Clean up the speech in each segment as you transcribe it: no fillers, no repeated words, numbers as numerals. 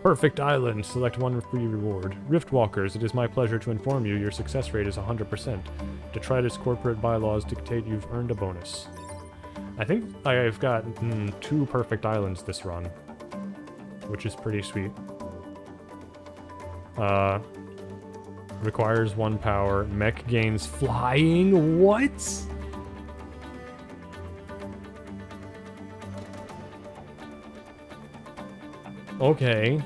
Perfect island. Select one free reward. Riftwalkers, it is my pleasure to inform you your success rate is 100%. Detritus corporate bylaws dictate you've earned a bonus. I think I've got 2 perfect islands this run, which is pretty sweet. Requires 1 power. Mech gains flying. What? Okay.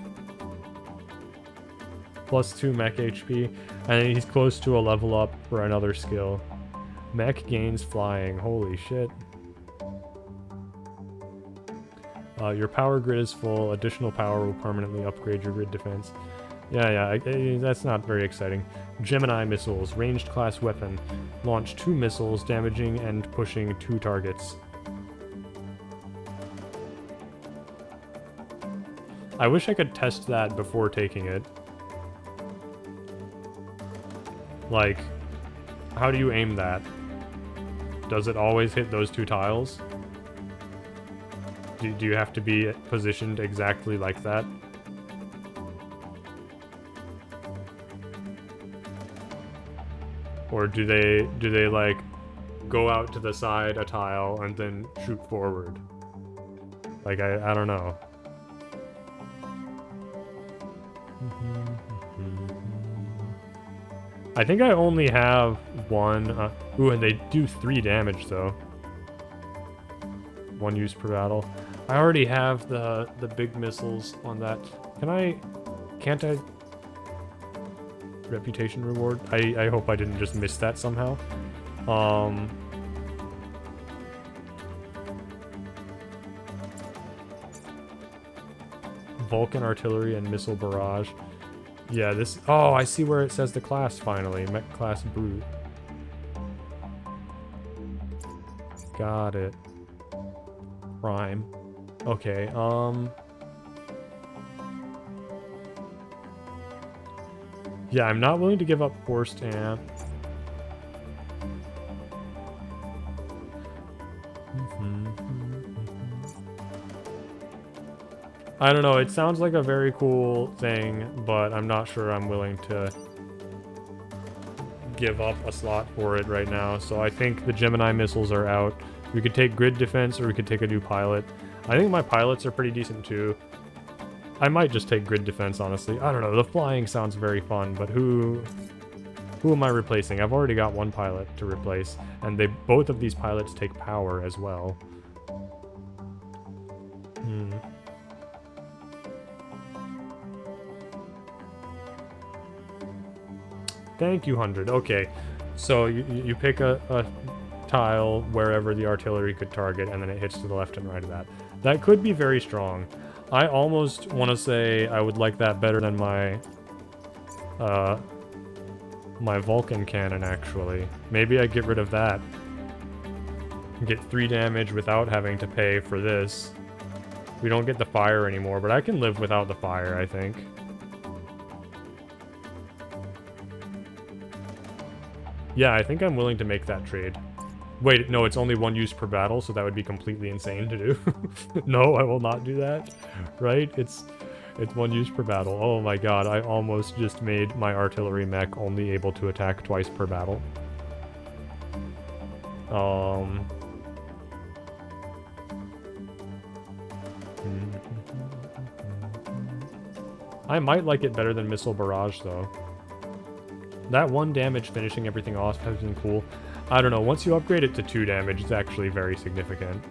Plus 2 mech HP. And he's close to a level up for another skill. Mech gains flying. Holy shit. Your power grid is full. Additional power will permanently upgrade your grid defense. Yeah, that's not very exciting. Gemini missiles. Ranged class weapon. Launch 2 missiles, damaging and pushing 2 targets. I wish I could test that before taking it. Like, how do you aim that? Does it always hit those 2 tiles? Do you have to be positioned exactly like that? Or do they like go out to the side a tile and then shoot forward? Like I don't know. I think I only have 1. Ooh, and they do 3 damage though. 1 use per battle. I already have the big missiles on that. Can't I? Reputation reward? I hope I didn't just miss that somehow. Vulcan artillery and missile barrage. Yeah, this... Oh, I see where it says the class finally. Mech class brute. Got it. Prime. Okay, yeah, I'm not willing to give up forced amp. I don't know, it sounds like a very cool thing, but I'm not sure I'm willing to give up a slot for it right now. So I think the Gemini missiles are out. We could take grid defense or we could take a new pilot. I think my pilots are pretty decent too. I might just take grid defense, honestly. I don't know, the flying sounds very fun, but who am I replacing? I've already got 1 pilot to replace, and both of these pilots take power as well. Thank you, 100. Okay, so you pick a tile wherever the artillery could target, and then it hits to the left and right of that. That could be very strong. I almost want to say I would like that better than my my Vulcan cannon, actually. Maybe I get rid of that. Get 3 damage without having to pay for this. We don't get the fire anymore, but I can live without the fire, I think. Yeah, I think I'm willing to make that trade. Wait, no, it's only 1 use per battle, so that would be completely insane to do. No, I will not do that. Right? It's 1 use per battle. Oh my god, I almost just made my artillery mech only able to attack twice per battle. I might like it better than Missile Barrage, though. That 1 damage finishing everything off has been cool. I don't know, once you upgrade it to 2 damage, it's actually very significant.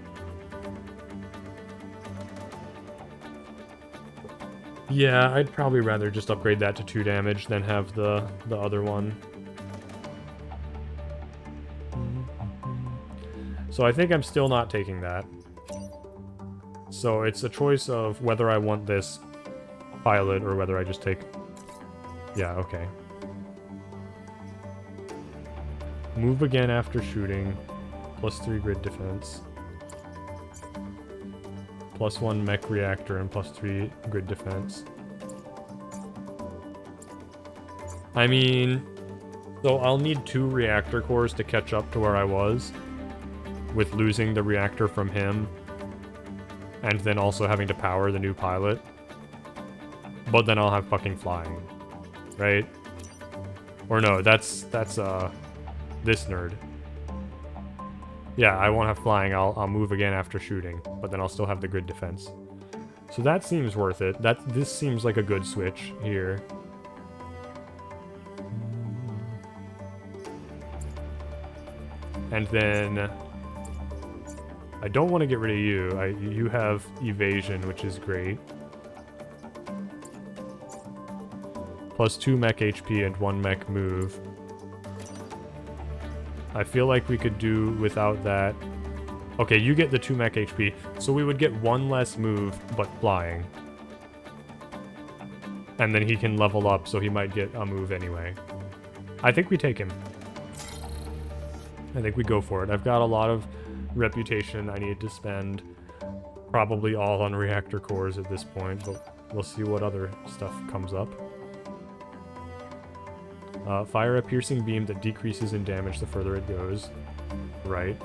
Yeah, I'd probably rather just upgrade that to 2 damage than have the other one. So I think I'm still not taking that. So it's a choice of whether I want this pilot or whether I just take... Yeah, okay. Move again after shooting. +3 grid defense. +1 mech reactor and +3 grid defense. I mean... So I'll need 2 reactor cores to catch up to where I was, with losing the reactor from him, and then also having to power the new pilot. But then I'll have fucking flying. Right? Or no, that's this nerd. Yeah, I won't have flying. I'll move again after shooting, but then I'll still have the grid defense. So that seems worth it. This seems like a good switch here. And then I don't want to get rid of you. You have evasion, which is great. Plus 2 mech HP and 1 mech move. I feel like we could do without that. Okay, you get the 2 mech HP, so we would get 1 less move, but flying. And then he can level up, so he might get a move anyway. I think we take him. I think we go for it. I've got a lot of reputation I need to spend. Probably all on reactor cores at this point, but we'll see what other stuff comes up. Fire a piercing beam that decreases in damage the further it goes. Right.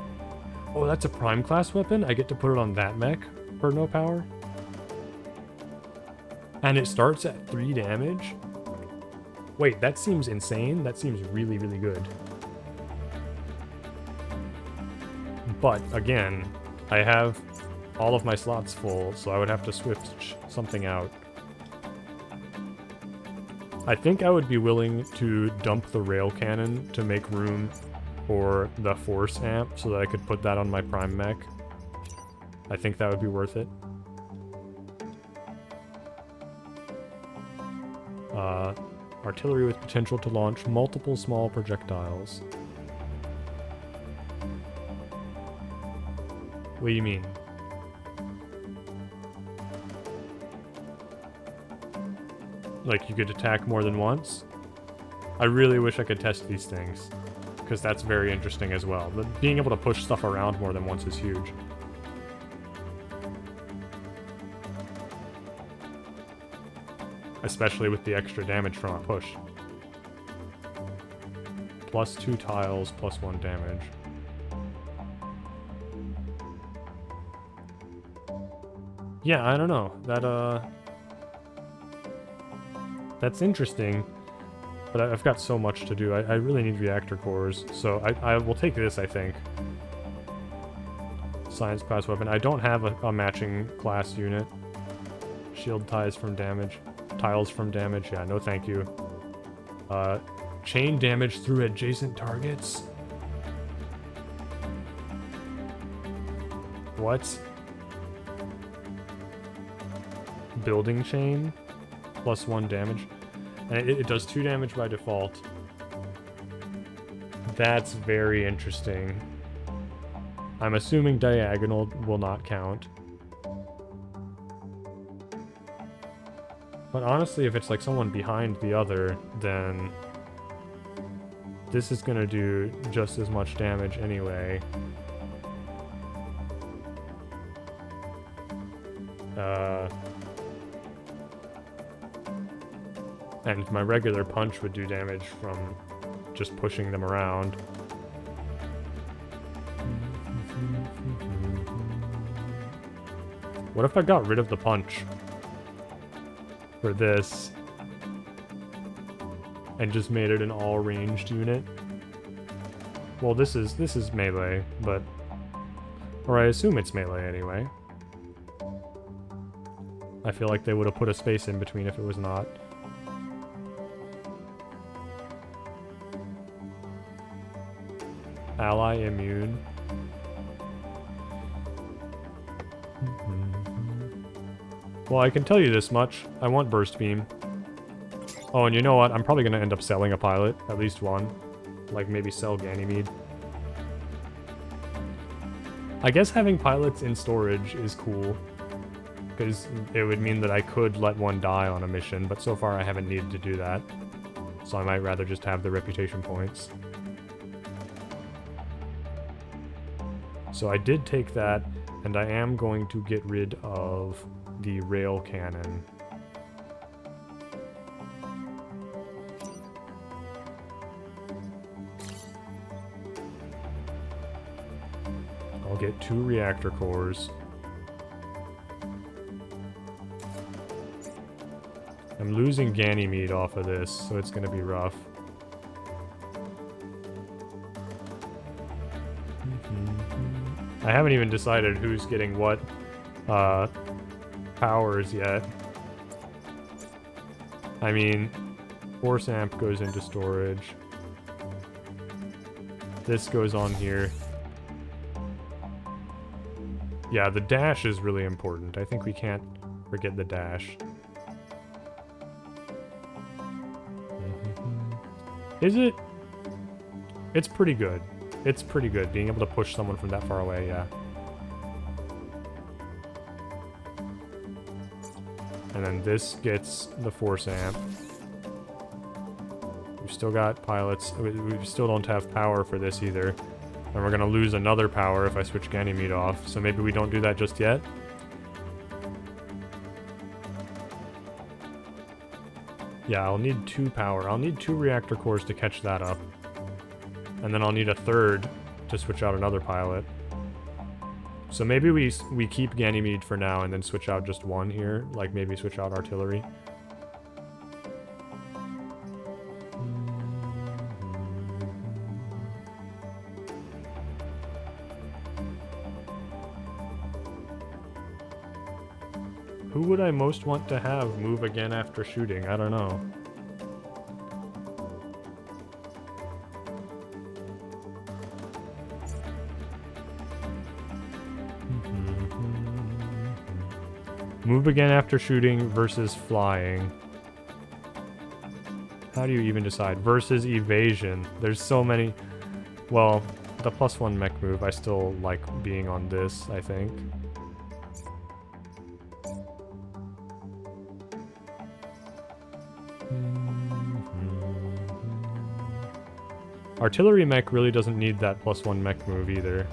Oh, that's a prime class weapon? I get to put it on that mech for no power? And it starts at 3 damage? Wait, that seems insane. That seems really, really good. But, again, I have all of my slots full, so I would have to switch something out. I think I would be willing to dump the rail cannon to make room for the force amp so that I could put that on my prime mech. I think that would be worth it. Artillery with potential to launch multiple small projectiles. What do you mean? Like you could attack more than once? I really wish I could test these things, because that's very interesting as well. But being able to push stuff around more than once is huge. Especially with the extra damage from a push. Plus 2 tiles, plus 1 damage. Yeah, I don't know. That's interesting. But I've got so much to do. I really need reactor cores. So I will take this, I think. Science class weapon. I don't have a matching class unit. Shield ties from damage. Tiles from damage. Yeah, no thank you. Chain damage through adjacent targets. What? Building chain. Plus 1 damage. And it does 2 damage by default. That's very interesting. I'm assuming diagonal will not count. But honestly, if it's like someone behind the other, then this is gonna do just as much damage anyway. And my regular punch would do damage from just pushing them around. What if I got rid of the punch for this and just made it an all-ranged unit? Well, this is melee, but... Or I assume it's melee anyway. I feel like they would have put a space in between if it was not. Ally immune. Well, I can tell you this much. I want burst beam. Oh, and you know what? I'm probably going to end up selling a pilot. At least one. Like, maybe sell Ganymede. I guess having pilots in storage is cool. Because it would mean that I could let one die on a mission, but so far I haven't needed to do that. So I might rather just have the reputation points. So I did take that, and I am going to get rid of the rail cannon. I'll get 2 reactor cores. I'm losing Ganymede off of this, so it's gonna be rough. I haven't even decided who's getting what powers yet. I mean, Force Amp goes into storage. This goes on here. Yeah, the dash is really important. I think we can't forget the dash. Is it? It's pretty good. It's pretty good, being able to push someone from that far away, yeah. And then this gets the Force Amp. We've still got pilots. We still don't have power for this either. And we're gonna lose another power if I switch Ganymede off, so maybe we don't do that just yet. Yeah, I'll need 2 power. I'll need 2 reactor cores to catch that up. And then I'll need a 3rd to switch out another pilot. So maybe we keep Ganymede for now and then switch out just 1 here. Like maybe switch out artillery. Who would I most want to have move again after shooting? I don't know. Move again after shooting versus flying. How do you even decide? Versus evasion. There's so many. Well, the +1 mech move, I still like being on this, I think. Artillery mech really doesn't need that +1 mech move either.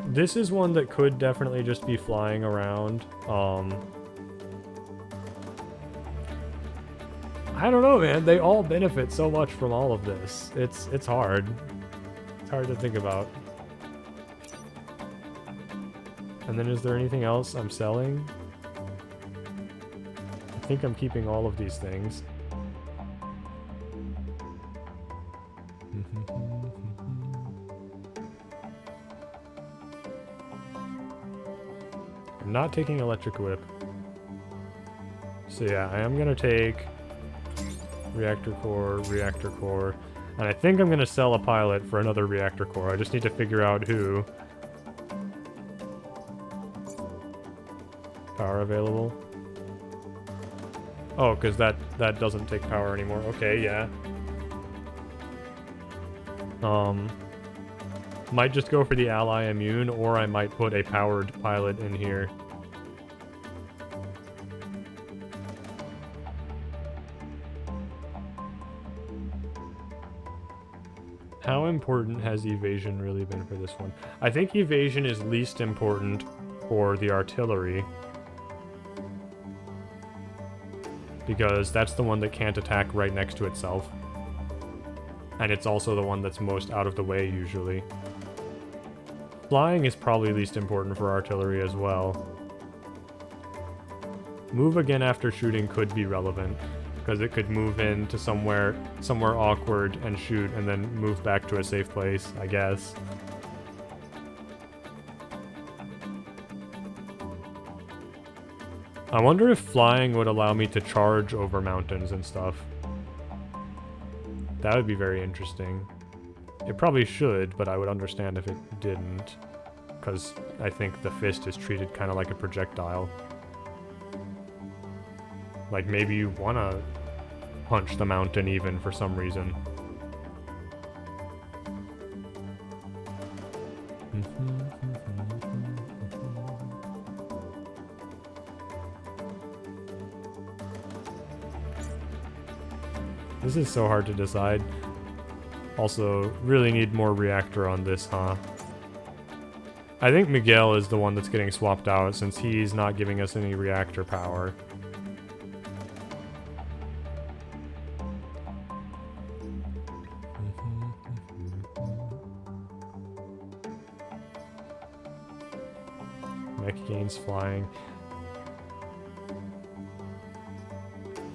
This is one that could definitely just be flying around. I don't know, man. They all benefit so much from all of this. It's hard. It's hard to think about. And then is there anything else I'm selling? I think I'm keeping all of these things. I'm not taking electric whip. So yeah, I am gonna take reactor core, and I think I'm gonna sell a pilot for another reactor core. I just need to figure out who. Power available. Oh, because that doesn't take power anymore. Okay, yeah. Might just go for the ally immune, or I might put a powered pilot in here. How important has evasion really been for this one? I think evasion is least important for the artillery, because that's the one that can't attack right next to itself. And it's also the one that's most out of the way, usually. Flying is probably least important for artillery as well. Move again after shooting could be relevant, because it could move into somewhere awkward and shoot, and then move back to a safe place, I guess. I wonder if flying would allow me to charge over mountains and stuff. That would be very interesting. It probably should, but I would understand if it didn't. Because I think the fist is treated kind of like a projectile. Like maybe you want to punch the mountain even for some reason. This is so hard to decide. Also, really need more reactor on this, huh? I think Miguel is the one that's getting swapped out since he's not giving us any reactor power. mech gains flying.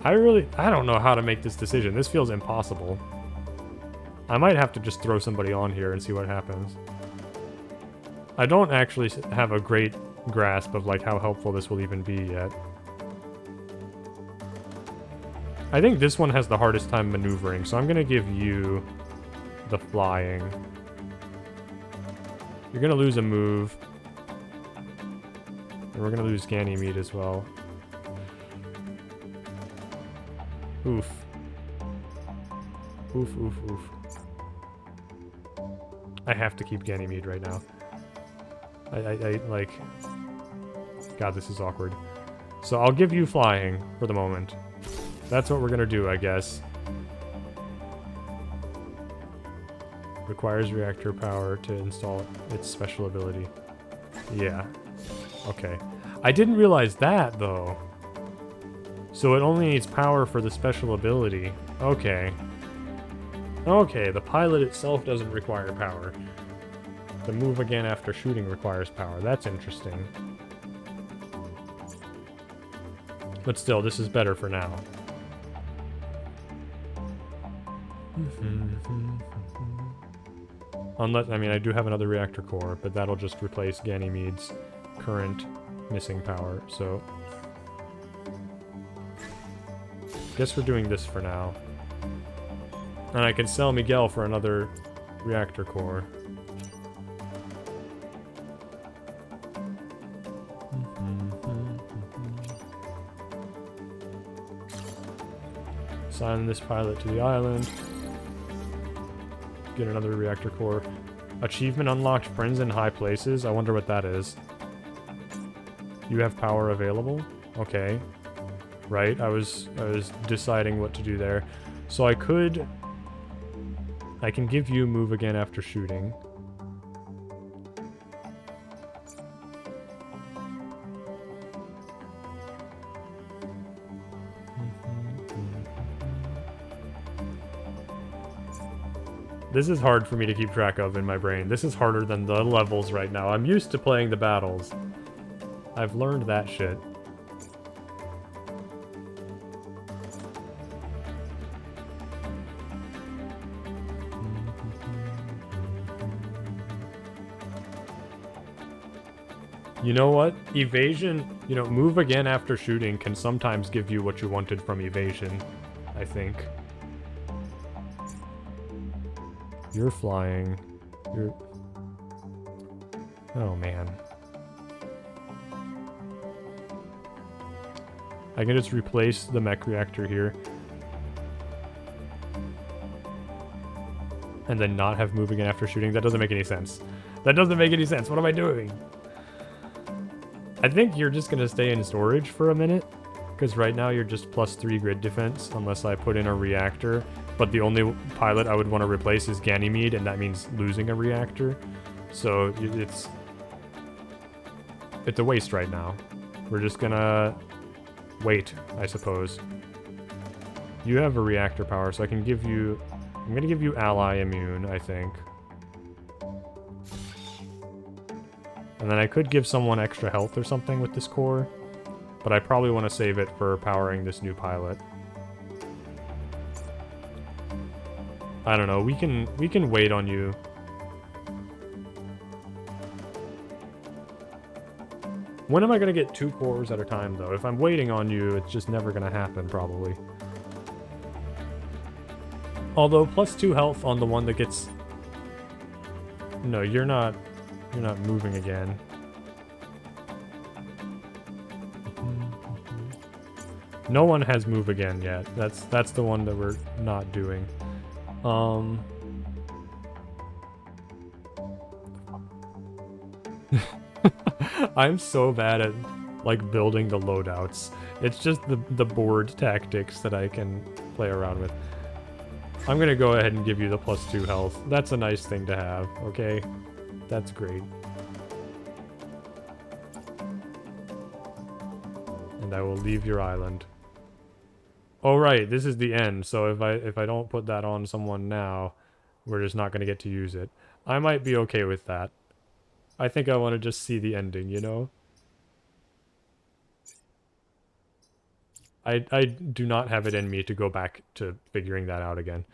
I don't know how to make this decision. This feels impossible. I might have to just throw somebody on here and see what happens. I don't actually have a great grasp of like how helpful this will even be yet. I think this one has the hardest time maneuvering, so I'm gonna give you the flying. You're gonna lose a move. And we're gonna lose Ganymede as well. Oof. Oof, oof, oof. I have to keep Ganymede right now. I like... God, this is awkward. So I'll give you flying for the moment. That's what we're gonna do, I guess. Requires reactor power to install its special ability. Yeah. Okay. I didn't realize that, though. So it only needs power for the special ability. Okay. Okay, the pilot itself doesn't require power. The move again after shooting requires power. That's interesting. But still, this is better for now. Unless, I mean, I do have another reactor core, but that'll just replace Ganymede's current missing power, so... Guess we're doing this for now. And I can sell Miguel for another reactor core. Assign this pilot to the island. Get another reactor core. Achievement unlocked friends in high places. I wonder what that is. You have power available? Okay. Right, I was deciding what to do there. So I can give you move again after shooting. This is hard for me to keep track of in my brain. This is harder than the levels right now. I'm used to playing the battles. I've learned that shit. You know what? Evasion, you know, move again after shooting can sometimes give you what you wanted from evasion, I think. You're flying. You're... Oh, man. I can just replace the mech reactor here. And then not have move again after shooting. That doesn't make any sense. That doesn't make any sense. What am I doing? I think you're just going to stay in storage for a minute. Because right now you're just +3 grid defense unless I put in a reactor. But the only pilot I would want to replace is Ganymede, and that means losing a reactor. So it's a waste right now. We're just gonna wait, I suppose. You have a reactor power, so I can give you... I'm gonna give you ally immune, I think. And then I could give someone extra health or something with this core. But I probably want to save it for powering this new pilot. I don't know, we can wait on you. When am I gonna get 2 cores at a time, though? If I'm waiting on you, it's just never gonna happen, probably. Although, +2 health on the one that gets... No, you're not moving again. No one has move again yet. That's the one that we're not doing. I'm so bad at like building the loadouts. It's just the board tactics that I can play around with. I'm gonna go ahead and give you the +2 health. That's a nice thing to have, okay? That's great. And I will leave your island. Oh right, this is the end, so if I don't put that on someone now, we're just not gonna get to use it. I might be okay with that. I think I want to just see the ending, you know? I do not have it in me to go back to figuring that out again.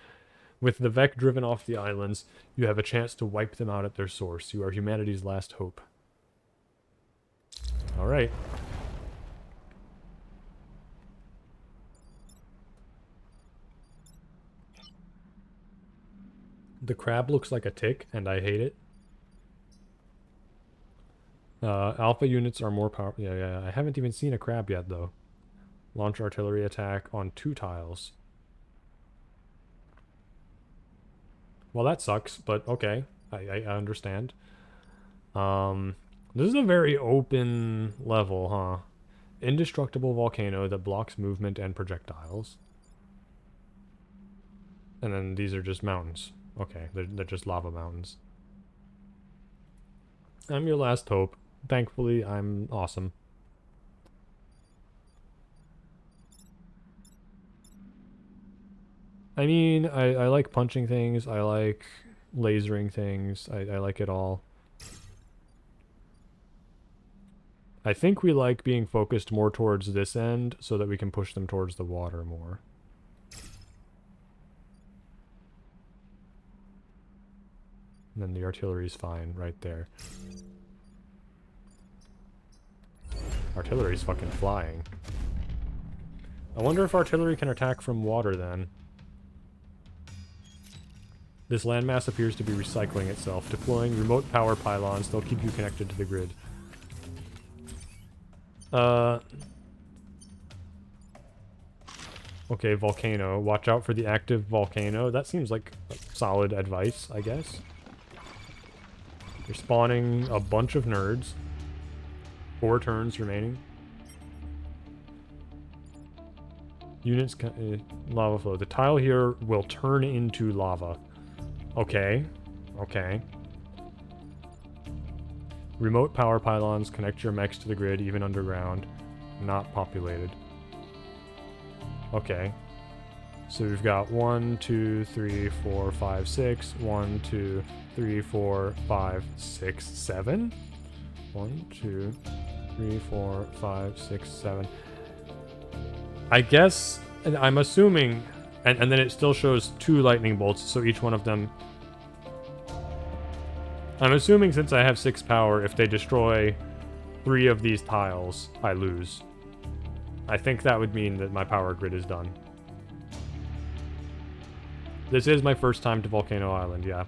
With the Vec driven off the islands, you have a chance to wipe them out at their source. You are humanity's last hope. Alright. The crab looks like a tick, and I hate it. Alpha units are more powerful. Yeah. I haven't even seen a crab yet, though. Launch artillery attack on 2 tiles. Well, that sucks, but okay. I understand. This is a very open level, huh? Indestructible volcano that blocks movement and projectiles. And then these are just mountains. Okay, they're just lava mountains. I'm your last hope. Thankfully, I'm awesome. I mean, I like punching things. I like lasering things. I like it all. I think we like being focused more towards this end so that we can push them towards the water more. And then the artillery's fine right there. Artillery's fucking flying. I wonder if artillery can attack from water then. This landmass appears to be recycling itself. Deploying remote power pylons, they'll keep you connected to the grid. Okay, volcano. Watch out for the active volcano. That seems like solid advice, I guess. You're spawning a bunch of nerds. 4 turns remaining. Units, lava flow. The tile here will turn into lava. Okay. Okay. Remote power pylons connect your mechs to the grid, even underground. Not populated. Okay. So we've got 1, 2, 3, 4, 5, 6. 1, 2, 3, 4, 5, 6, 7. 1, 2, 3, 4, 5, 6, 7. I guess, and I'm assuming, and then it still shows 2 lightning bolts, so each one of them... I'm assuming since I have 6 power, if they destroy 3 of these tiles, I lose. I think that would mean that my power grid is done. This is my first time to Volcano Island, yeah.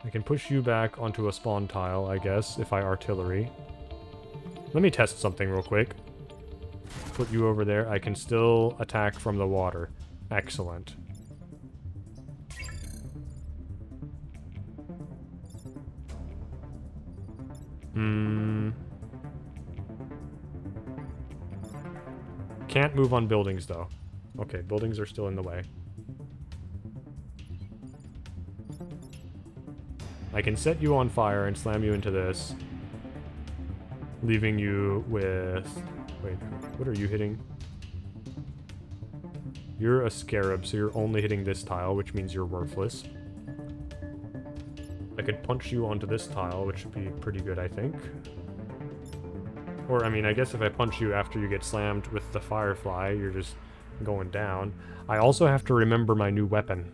I can push you back onto a spawn tile, I guess, if I artillery. Let me test something real quick. Put you over there. I can still attack from the water. Excellent. Can't move on buildings, though. Okay, buildings are still in the way. I can set you on fire and slam you into this, leaving you with... Wait, what are you hitting? You're a scarab, so you're only hitting this tile, which means you're worthless. I could punch you onto this tile, which would be pretty good, I think. Or, I mean, I guess if I punch you after you get slammed with the firefly, you're just going down. I also have to remember my new weapon.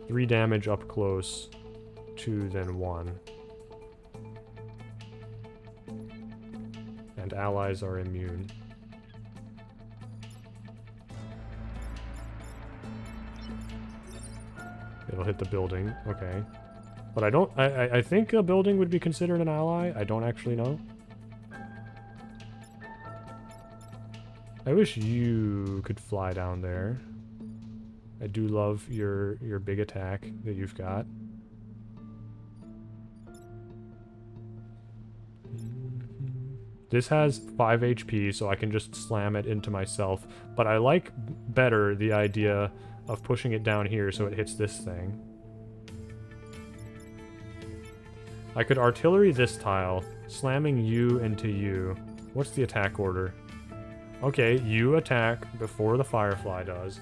3 damage up close, 2 then 1. And allies are immune. It'll hit the building, okay. But I don't, I think a building would be considered an ally. I don't actually know. I wish you could fly down there. I do love your big attack that you've got. This has 5 HP, so I can just slam it into myself. But I like better the idea of pushing it down here so it hits this thing. I could artillery this tile, slamming you into you. What's the attack order? Okay, you attack before the firefly does.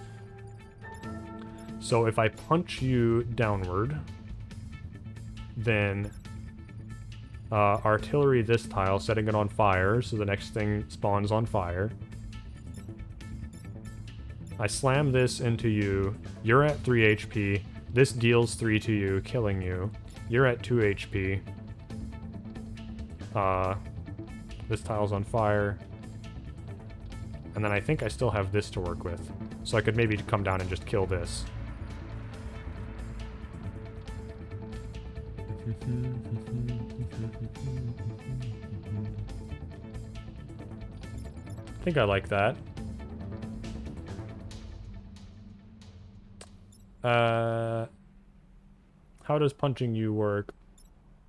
So if I punch you downward, then artillery this tile, setting it on fire, so the next thing spawns on fire. I slam this into you. You're at 3 HP. This deals 3 to you, killing you. You're at 2 HP. This tile's on fire. And then I think I still have this to work with. So I could maybe come down and just kill this. I think I like that. How does punching you work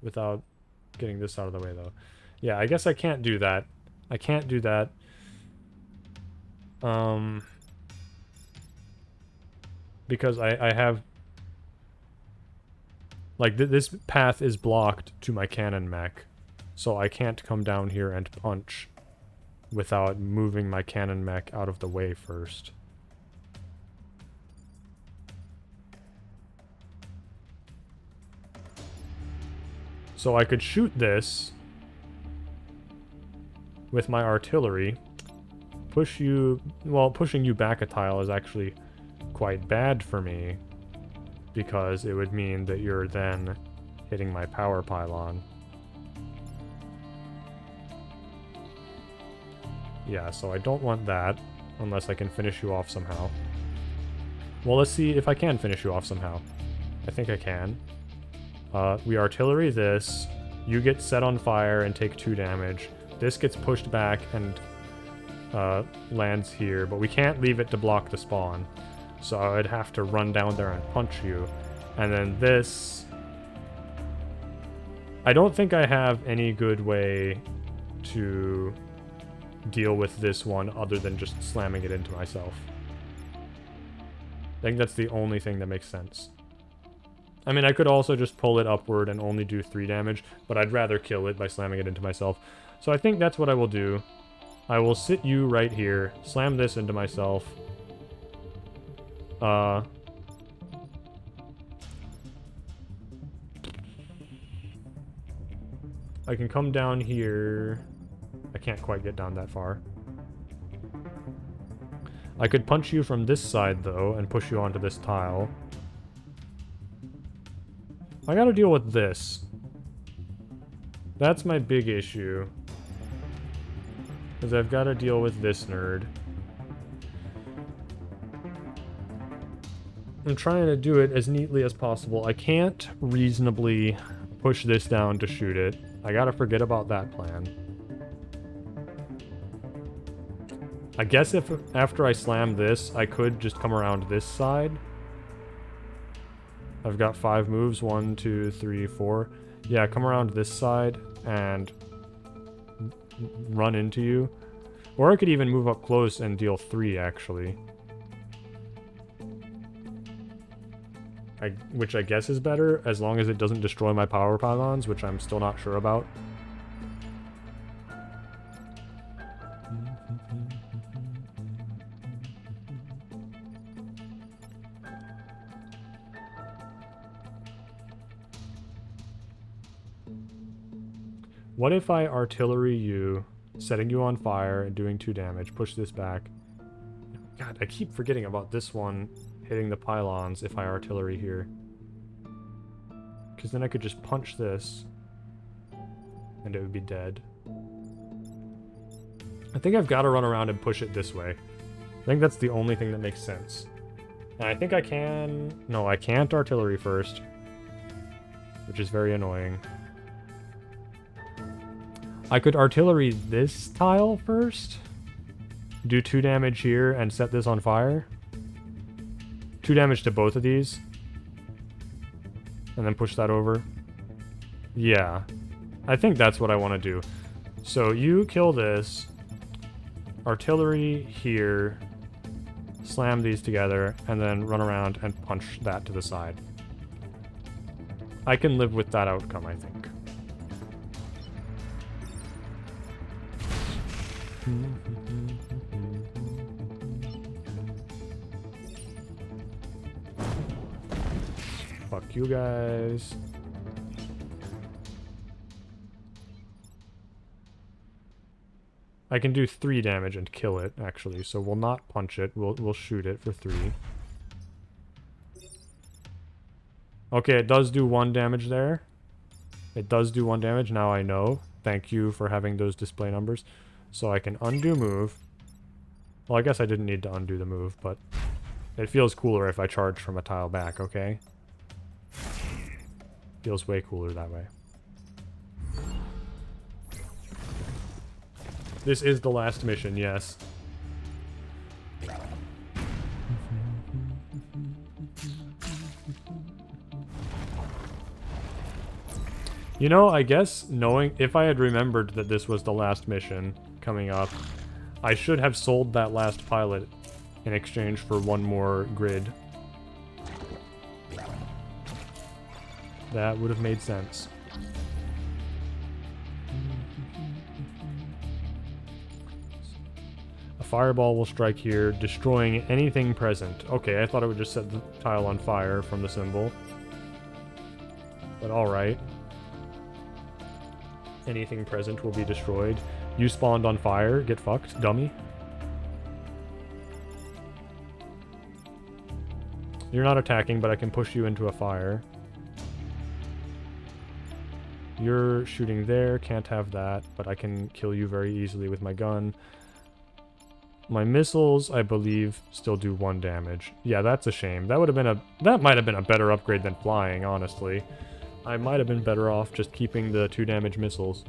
without getting this out of the way, though? Yeah, I guess I can't do that. I can't do that. Because I have... Like, this path is blocked to my cannon mech. So I can't come down here and punch without moving my cannon mech out of the way first. So I could shoot this with my artillery. Push you... Well, pushing you back a tile is actually quite bad for me, because it would mean that you're then hitting my power pylon. Yeah, so I don't want that, unless I can finish you off somehow. Well, let's see if I can finish you off somehow. I think I can. We artillery this. You get set on fire and take 2 damage. This gets pushed back and lands here, but we can't leave it to block the spawn. So I'd have to run down there and punch you. And then this... I don't think I have any good way to deal with this one other than just slamming it into myself. I think that's the only thing that makes sense. I mean, I could also just pull it upward and only do 3 damage, but I'd rather kill it by slamming it into myself. So I think that's what I will do. I will sit you right here, slam this into myself. I can come down here. I can't quite get down that far. I could punch you from this side, though, and push you onto this tile. I gotta deal with this. That's my big issue. Because I've gotta deal with this nerd. I'm trying to do it as neatly as possible. I can't reasonably push this down to shoot it. I gotta forget about that plan. I guess if after I slam this, I could just come around this side. I've got 5 moves. 1, 2, 3, 4. Yeah, come around this side and run into you. Or I could even move up close and deal 3, actually. Which I guess is better, as long as it doesn't destroy my power pylons, which I'm still not sure about. What if I artillery you, setting you on fire and doing 2 damage, push this back? God, I keep forgetting about this one hitting the pylons if I artillery here. Because then I could just punch this and it would be dead. I think I've got to run around and push it this way. I think that's the only thing that makes sense. And I think I can... No, I can't artillery first, which is very annoying. I could artillery this tile first, do 2 damage here, and set this on fire. 2 damage to both of these. And then push that over. Yeah. I think that's what I want to do. So you kill this. Artillery here. Slam these together. And then run around and punch that to the side. I can live with that outcome, I think. Fuck you guys. I can do 3 damage and kill it, actually, so we'll not punch it. We'll shoot it for 3. Okay, it does do 1 damage there. It does do 1 damage, now I know. Thank you for having those display numbers. So I can undo move. Well, I guess I didn't need to undo the move, but it feels cooler if I charge from a tile back, okay? Feels way cooler that way. This is the last mission, yes. You know, I guess knowing, if I had remembered that this was the last mission coming up, I should have sold that last pilot in exchange for 1 more grid. That would have made sense. A fireball will strike here, destroying anything present. Okay, I thought it would just set the tile on fire from the symbol. But alright. Anything present will be destroyed. You spawned on fire. Get fucked, dummy. You're not attacking, but I can push you into a fire. You're shooting there. Can't have that, but I can kill you very easily with my gun. My missiles, I believe, still do 1 damage. Yeah, that's a shame. That would have been that might have been a better upgrade than flying, honestly. I might have been better off just keeping the 2 damage missiles.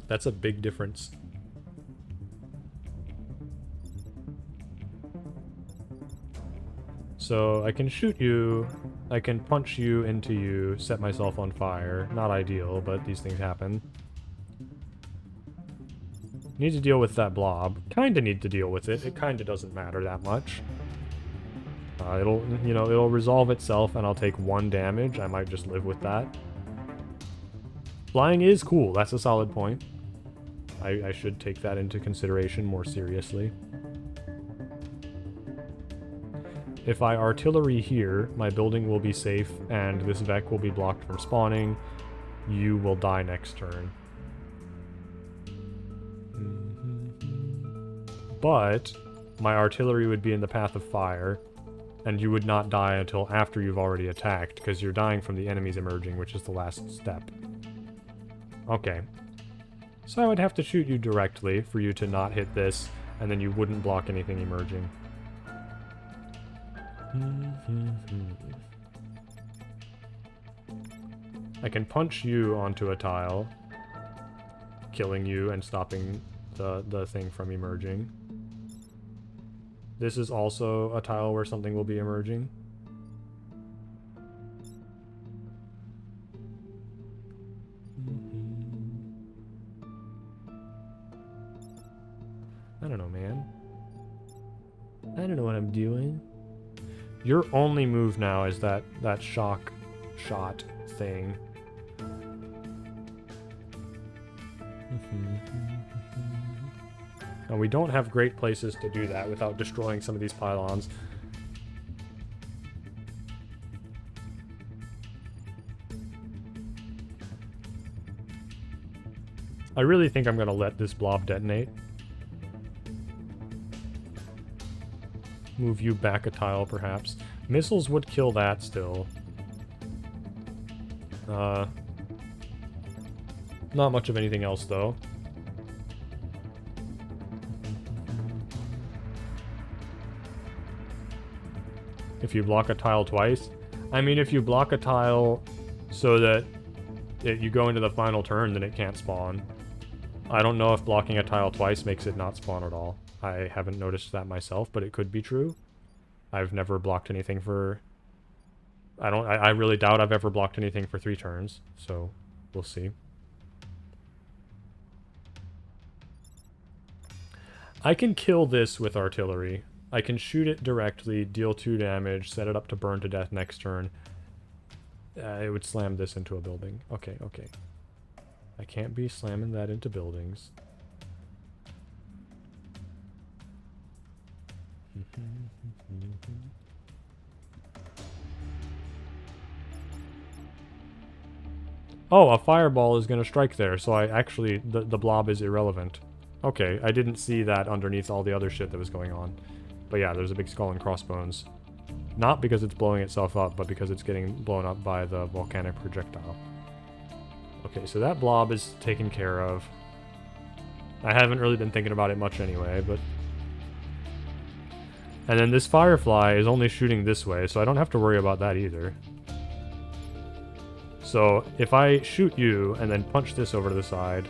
That's a big difference. So I can shoot you, I can punch you into you, set myself on fire. Not ideal, but these things happen. Need to deal with that blob. Kinda need to deal with it. It kinda doesn't matter that much. It'll, you know, it'll resolve itself and I'll take 1 damage. I might just live with that. Flying is cool. That's a solid point. I should take that into consideration more seriously. If I artillery here, my building will be safe and this Vec will be blocked from spawning. You will die next turn. But my artillery would be in the path of fire. And you would not die until after you've already attacked, because you're dying from the enemies emerging, which is the last step. Okay. So I would have to shoot you directly for you to not hit this, and then you wouldn't block anything emerging. I can punch you onto a tile, killing you and stopping the thing from emerging. This is also a tile where something will be emerging. I don't know, man. I don't know what I'm doing. Your only move now is that shock shot thing. And we don't have great places to do that without destroying some of these pylons. I really think I'm going to let this blob detonate. Move you back a tile, perhaps. Missiles would kill that still. Not much of anything else, though. If you block a tile twice. I mean, if you block a tile so that you go into the final turn, then it can't spawn. I don't know if blocking a tile twice makes it not spawn at all. I haven't noticed that myself, but it could be true. I've never blocked anything for... I really doubt I've ever blocked anything for 3 turns, so we'll see. I can kill this with artillery. I can shoot it directly, deal 2 damage, set it up to burn to death next turn. It would slam this into a building. Okay, okay. I can't be slamming that into buildings. Oh, a fireball is going to strike there, so I actually... The blob is irrelevant. Okay, I didn't see that underneath all the other shit that was going on. But yeah, there's a big skull and crossbones. Not because it's blowing itself up, but because it's getting blown up by the volcanic projectile. Okay, so that blob is taken care of. I haven't really been thinking about it much anyway, but... And then this firefly is only shooting this way, so I don't have to worry about that either. So if I shoot you and then punch this over to the side,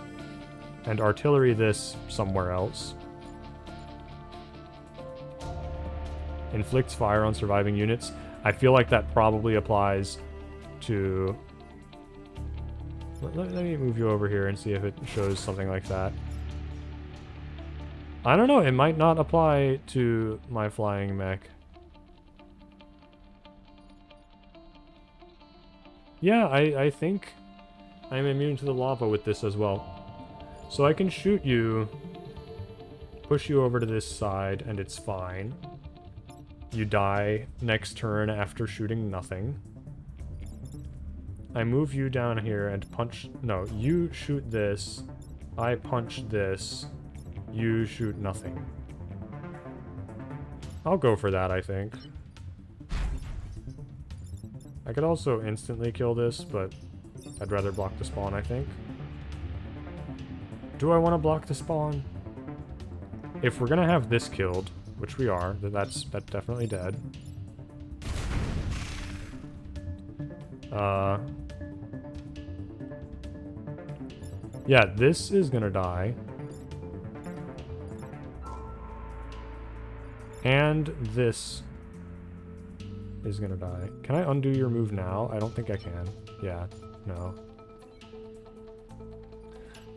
and artillery this somewhere else, inflicts fire on surviving units, I feel like that probably applies to... Let me move you over here and see if it shows something like that. I don't know, it might not apply to my flying mech. Yeah, I think I'm immune to the lava with this as well. So I can shoot you, push you over to this side, and it's fine. You die next turn after shooting nothing. I move you down here and punch... No, you shoot this. I punch this. You shoot nothing. I'll go for that, I think. I could also instantly kill this, but I'd rather block the spawn, I think. Do I want to block the spawn? If we're gonna have this killed, which we are, that's definitely dead. Yeah, this is gonna die. And this is gonna die. Can I undo your move now? I don't think I can. Yeah, no.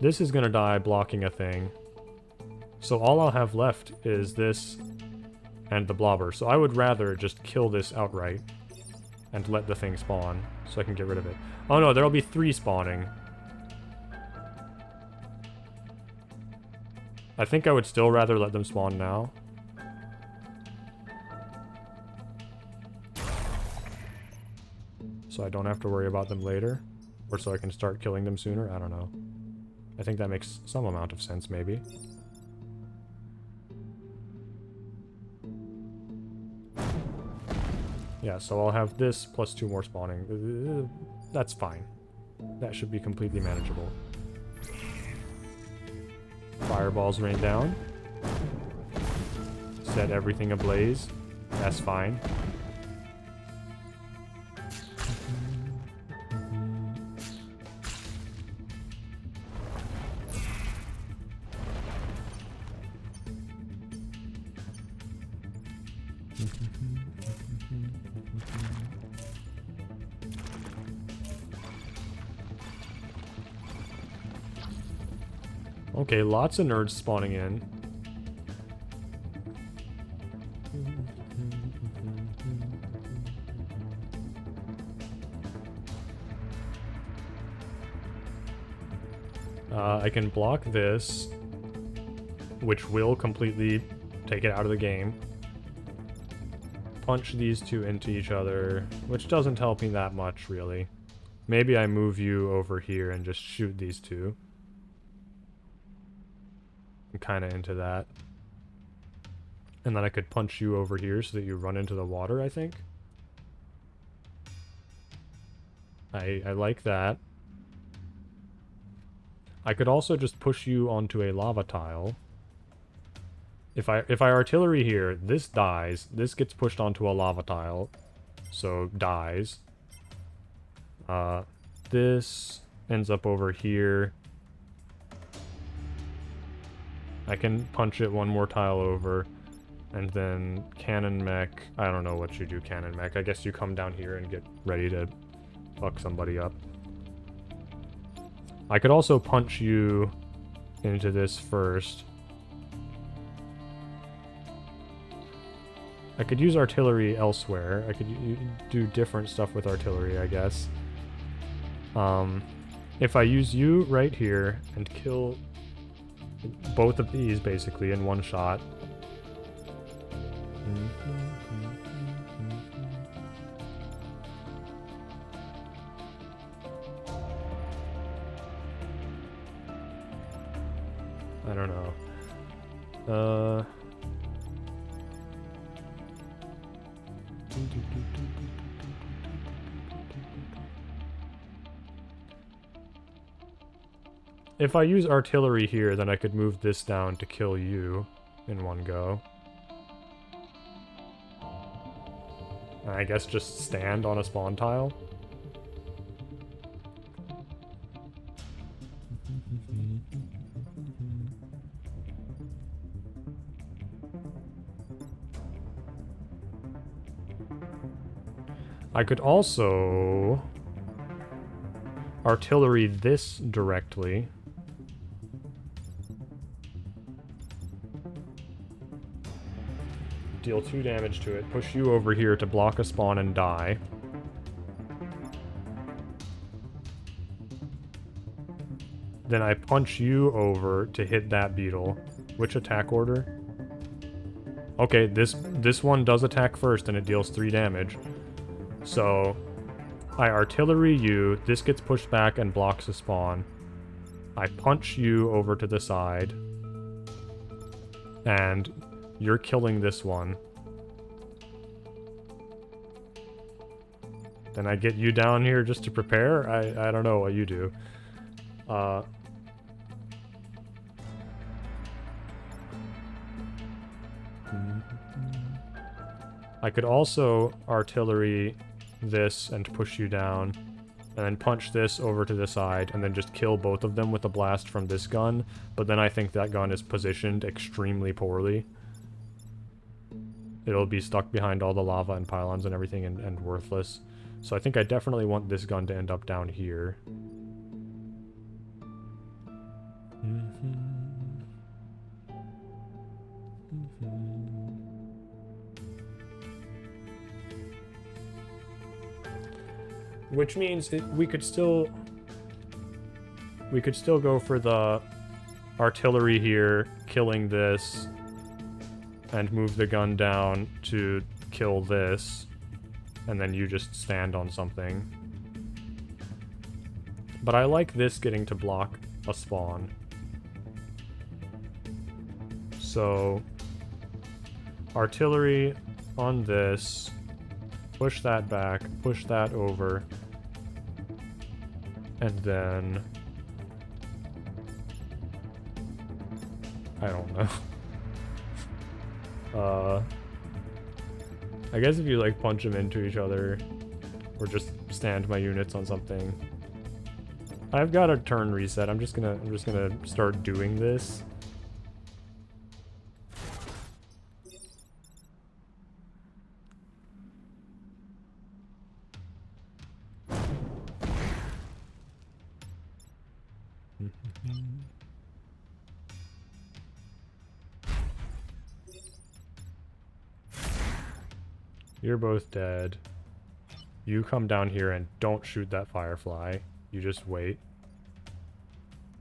This is gonna die blocking a thing. So all I'll have left is this and the blobber. So I would rather just kill this outright and let the thing spawn so I can get rid of it. Oh no, there'll be 3 spawning. I think I would still rather let them spawn now. So I don't have to worry about them later. Or so I can start killing them sooner. I don't know. I think that makes some amount of sense, maybe. Yeah, so I'll have this plus 2 more spawning. That's fine. That should be completely manageable. Fireballs rain down. Set everything ablaze. That's fine. Okay, lots of nerds spawning in. I can block this, which will completely take it out of the game. Punch these 2 into each other, which doesn't help me that much, really. Maybe I move you over here and just shoot these 2. I'm kind of into that. And then I could punch you over here so that you run into the water, I think. I like that. I could also just push you onto a lava tile. If I artillery here, this dies. This gets pushed onto a lava tile. So, dies. This ends up over here. I can punch it 1 more tile over. And then cannon mech. I don't know what you do, cannon mech. I guess you come down here and get ready to fuck somebody up. I could also punch you into this first. I could use artillery elsewhere. I could do different stuff with artillery, I guess. If I use you right here and kill both of these, basically, in 1 shot. I don't know. If I use artillery here, then I could move this down to kill you in one go. And I guess just stand on a spawn tile. I could also artillery this directly. Deal 2 damage to it, push you over here to block a spawn and die. Then I punch you over to hit that beetle. Which attack order? Okay, this one does attack first and it deals 3 damage. So, I artillery you, this gets pushed back and blocks a spawn. I punch you over to the side. And you're killing this one. Then I get you down here just to prepare? I don't know what you do. I could also artillery this and push you down, and then punch this over to the side, and then just kill both of them with a blast from this gun, but then I think that gun is positioned extremely poorly. It'll be stuck behind all the lava and pylons and everything and worthless. So I think I definitely want this gun to end up down here. Which means we could still go for the artillery here, killing this, and move the gun down to kill this, and then you just stand on something. But I like this getting to block a spawn. So, artillery on this, push that back, push that over, and then I don't know. I guess if you like punch them into each other, or just stand my units on something. I've got a turn reset. I'm just gonna start doing this. You're both dead. You come down here and don't shoot that firefly. You just wait.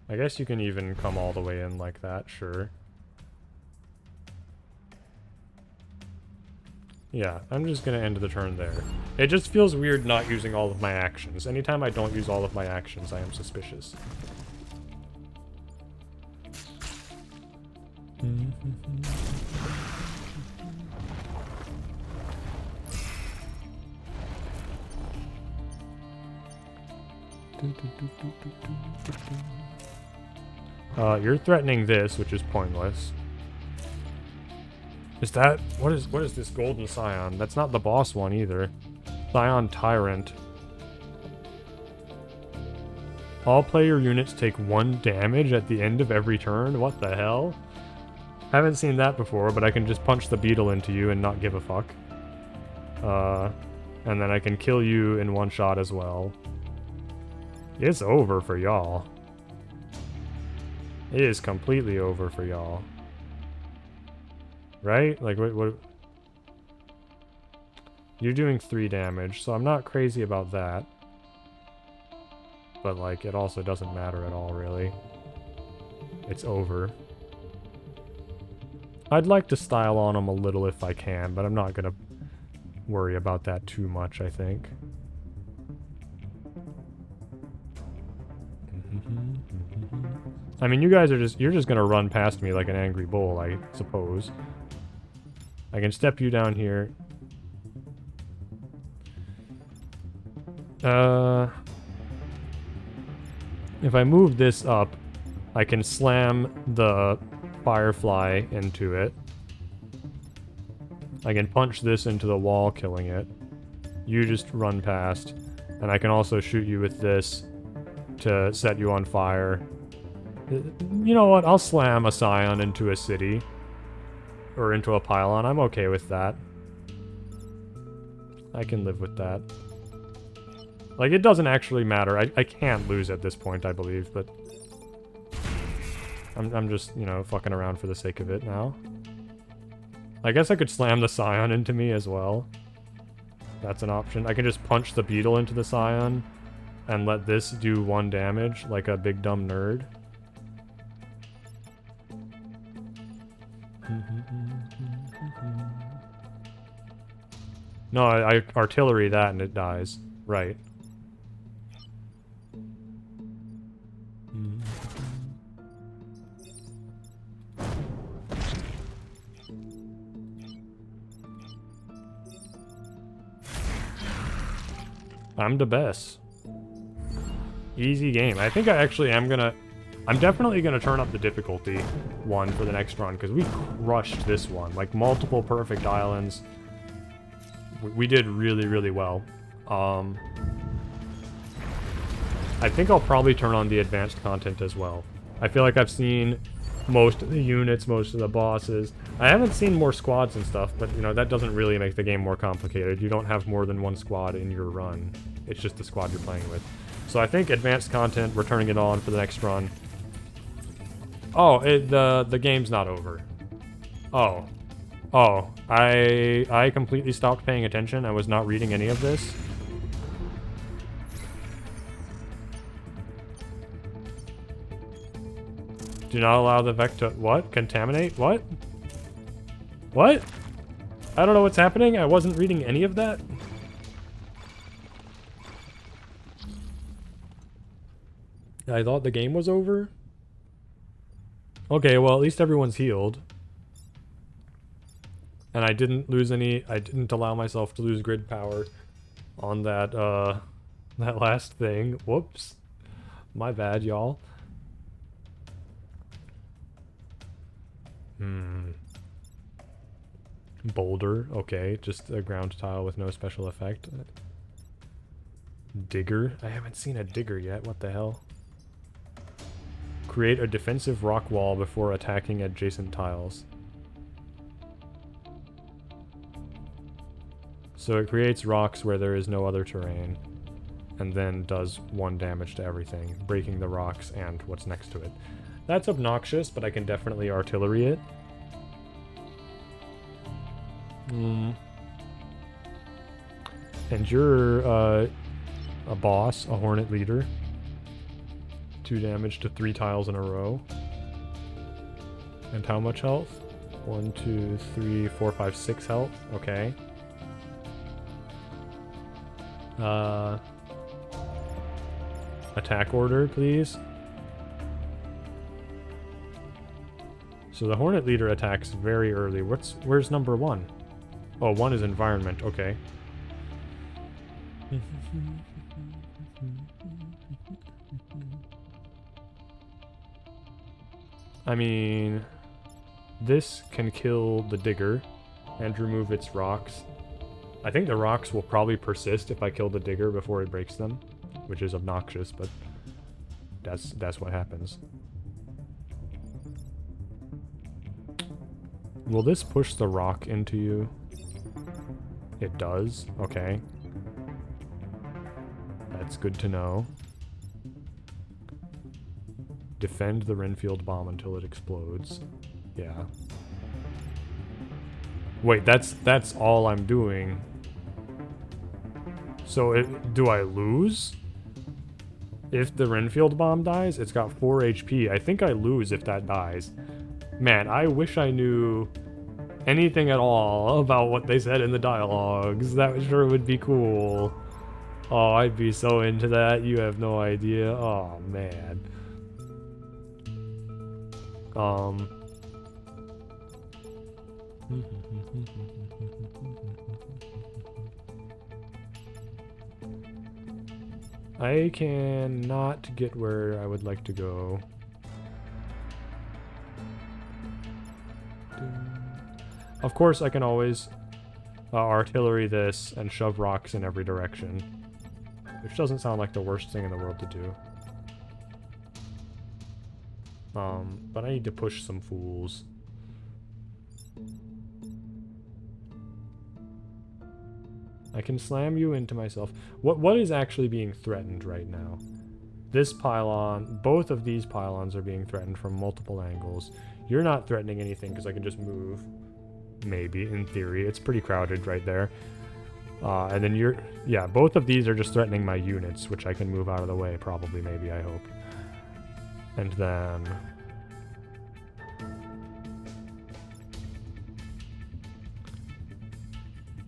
I guess you can even come all the way in like that, sure. Yeah, I'm just gonna end the turn there. It just feels weird not using all of my actions. Anytime I don't use all of my actions, I am suspicious. You're threatening this, which is pointless. Is that... what is this golden scion? That's not the boss one either. Scion Tyrant. All player units take 1 damage at the end of every turn? What the hell? Haven't seen that before, but I can just punch the beetle into you and not give a fuck. And then I can kill you in 1 shot as well. It's over for y'all. It is completely over for y'all. Right? Like, what? You're doing 3 damage, so I'm not crazy about that. But, like, it also doesn't matter at all, really. It's over. I'd like to style on them a little if I can, but I'm not gonna worry about that too much, I think. I mean, you guys are you're just gonna run past me like an angry bull, I suppose. I can step you down here. If I move this up, I can slam the firefly into it. I can punch this into the wall, killing it. You just run past. And I can also shoot you with this to set you on fire. You know what? I'll slam a scion into a city. Or into a pylon. I'm okay with that. I can live with that. Like, it doesn't actually matter. I can't lose at this point, I believe, but... I'm just, you know, fucking around for the sake of it now. I guess I could slam the scion into me as well. That's an option. I can just punch the beetle into the scion and let this do 1 damage like a big dumb nerd. No, I artillery that and it dies. Right. I'm the best. Easy game. I think I actually am gonna... I'm definitely gonna turn up the difficulty one for the next run, because we crushed this one. Like, multiple perfect islands. We did really, really well. I think I'll probably turn on the advanced content as well. I feel like I've seen most of the units, most of the bosses. I haven't seen more squads and stuff, but, you know, that doesn't really make the game more complicated. You don't have more than 1 squad in your run. It's just the squad you're playing with. So I think advanced content, we're turning it on for the next run. Oh, the game's not over. Oh. Oh, I completely stopped paying attention. I was not reading any of this. Do not allow the vector... What? Contaminate? What? What? I don't know what's happening. I wasn't reading any of that. I thought the game was over. Okay, well, at least everyone's healed. And I didn't lose any... I didn't allow myself to lose grid power on that, that last thing. Whoops. My bad, y'all. Boulder, okay. Just a ground tile with no special effect. Digger? I haven't seen a digger yet. What the hell? Create a defensive rock wall before attacking adjacent tiles. So it creates rocks where there is no other terrain, and then does 1 damage to everything, breaking the rocks and what's next to it. That's obnoxious, but I can definitely artillery it. And you're a boss, a hornet leader. 2 damage to 3 tiles in a row. And how much health? 1, 2, 3, 4, 5, 6 health. Okay. Attack order, please. So the Hornet Leader attacks very early. Where's number 1? Oh, 1 is environment, okay. I mean, this can kill the digger and remove its rocks. I think the rocks will probably persist if I kill the digger before it breaks them, which is obnoxious, but that's what happens. Will this push the rock into you? It does? Okay. That's good to know. Defend the Renfield bomb until it explodes. Yeah. Wait, that's all I'm doing. So do I lose? If the Renfield bomb dies, it's got 4 HP. I think I lose if that dies. Man, I wish I knew anything at all about what they said in the dialogues. That sure would be cool. Oh, I'd be so into that. You have no idea. Oh, man. Um... I cannot get where I would like to go. Of course, I can always artillery this and shove rocks in every direction, which doesn't sound like the worst thing in the world to do. But I need to push some fools. I can slam you into myself. What is actually being threatened right now? This pylon, both of these pylons are being threatened from multiple angles. You're not threatening anything because I can just move. Maybe, in theory. It's pretty crowded right there. And then you're... Yeah, both of these are just threatening my units, which I can move out of the way, probably, maybe, I hope. And then...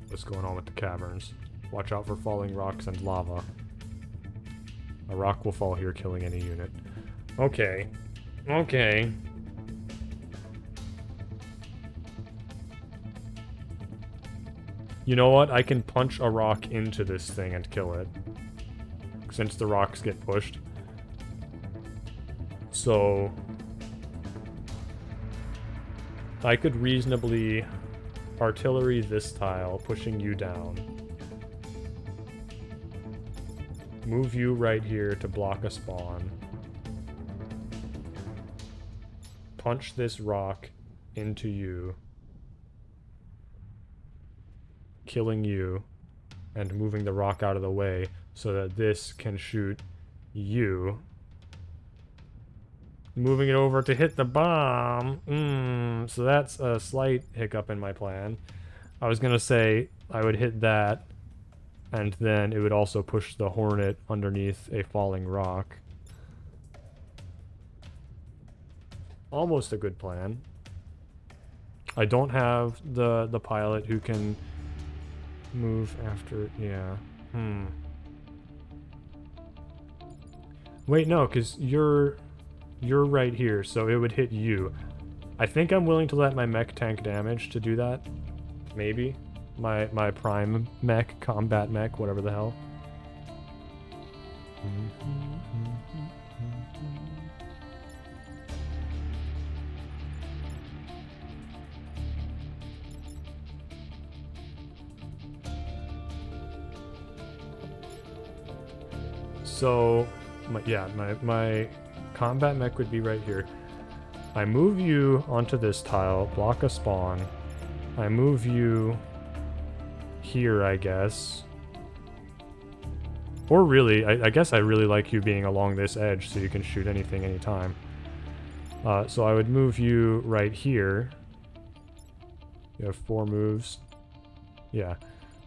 What's going on with the caverns? Watch out for falling rocks and lava. A rock will fall here, killing any unit. Okay. Okay. You know what? I can punch a rock into this thing and kill it. Since the rocks get pushed. So... I could reasonably artillery this tile, pushing you down. Move you right here to block a spawn. Punch this rock into you. Killing you. And moving the rock out of the way so that this can shoot you. Moving it over to hit the bomb. So that's a slight hiccup in my plan. I was gonna say I would hit that, and then it would also push the hornet underneath a falling rock. Almost a good plan. I don't have the pilot who can move after... Yeah. Wait, no, because you're right here, so it would hit you. I think I'm willing to let my mech tank damage to do that. Maybe. My prime mech, combat mech, whatever the hell. So, my combat mech would be right here. I move you onto this tile, block a spawn. I move you here, I guess. Or really, I guess I really like you being along this edge so you can shoot anything anytime. So I would move you right here. You have 4 moves. Yeah.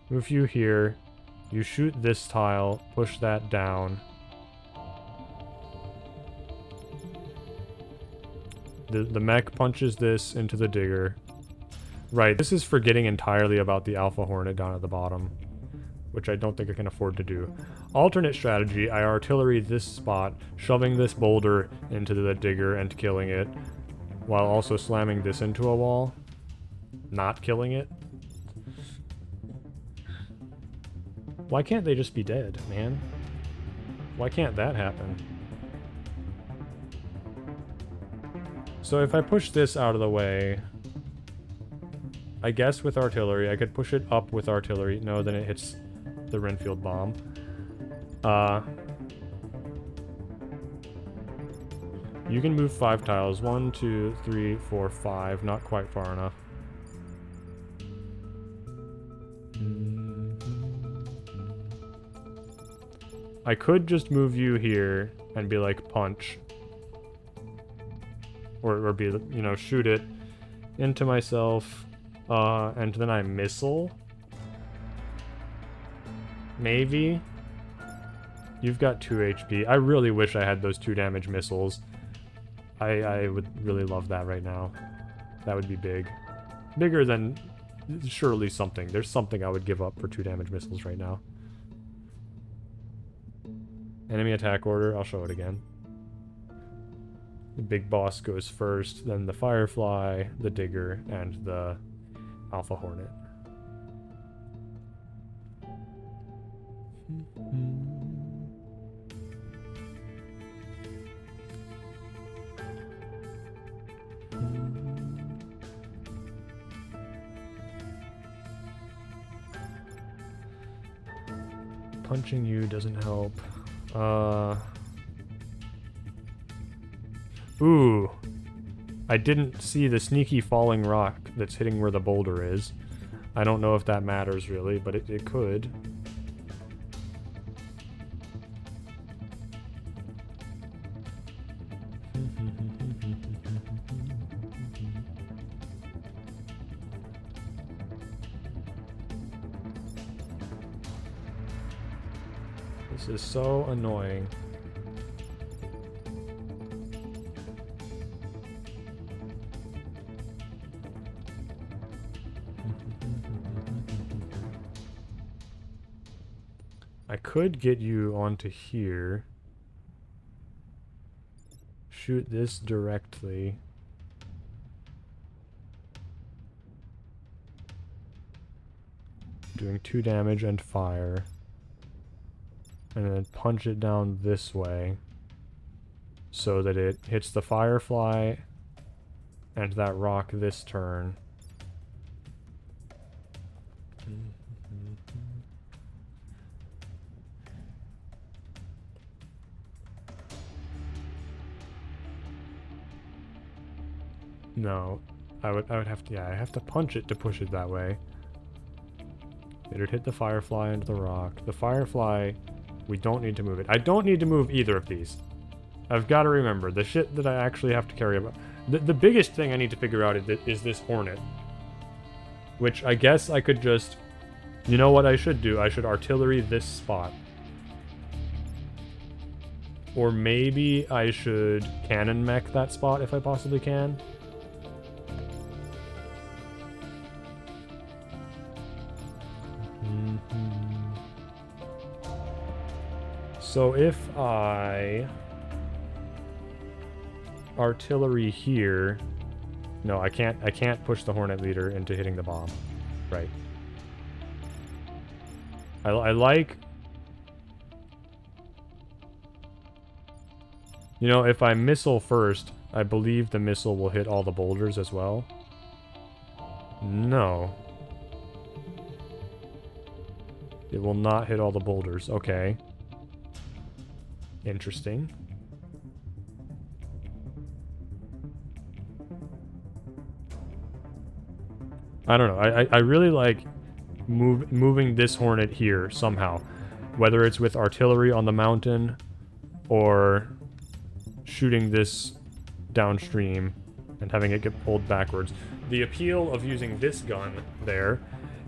Move you here. You shoot this tile, push that down. The mech punches this into the digger. Right, this is forgetting entirely about the Alpha Hornet down at the bottom, which I don't think I can afford to do. Alternate strategy, I artillery this spot, shoving this boulder into the digger and killing it, while also slamming this into a wall, not killing it. Why can't they just be dead, man? Why can't that happen? So if I push this out of the way, I guess with artillery, I could push it up with artillery. No, then it hits the Renfield bomb. You can move 5 tiles. 1, 2, 3, 4, 5. Not quite far enough. I could just move you here and be like, punch. Or be, you know, shoot it into myself. And then I missile. Maybe. You've got 2 HP. I really wish I had those 2 damage missiles. I would really love that right now. That would be big. Bigger than... Surely something. There's something I would give up for 2 damage missiles right now. Enemy attack order. I'll show it again. The big boss goes first, then the Firefly, the Digger, and the Alpha Hornet. Punching you doesn't help. Ooh. I didn't see the sneaky falling rock that's hitting where the boulder is. I don't know if that matters really, but it could. This is so annoying. I could get you onto here. Shoot this directly. Doing 2 damage and fire. And then punch it down this way. So that it hits the Firefly and that rock this turn. No, I would have to, yeah, I have to punch it to push it that way. It would hit the Firefly and the rock. The Firefly, we don't need to move it. I don't need to move either of these. I've got to remember, the shit that I actually have to carry about. The biggest thing I need to figure out is this Hornet. Which I guess I could just, you know what I should do? I should artillery this spot. Or maybe I should cannon mech that spot if I possibly can. So if I artillery here, no, I can't push the Hornet leader into hitting the bomb, right? I like, you know, if I missile first, I believe the missile will hit all the boulders as well. No. It will not hit all the boulders, okay. Interesting. I don't know. I really like moving this Hornet here somehow. Whether it's with artillery on the mountain or shooting this downstream and having it get pulled backwards. The appeal of using this gun there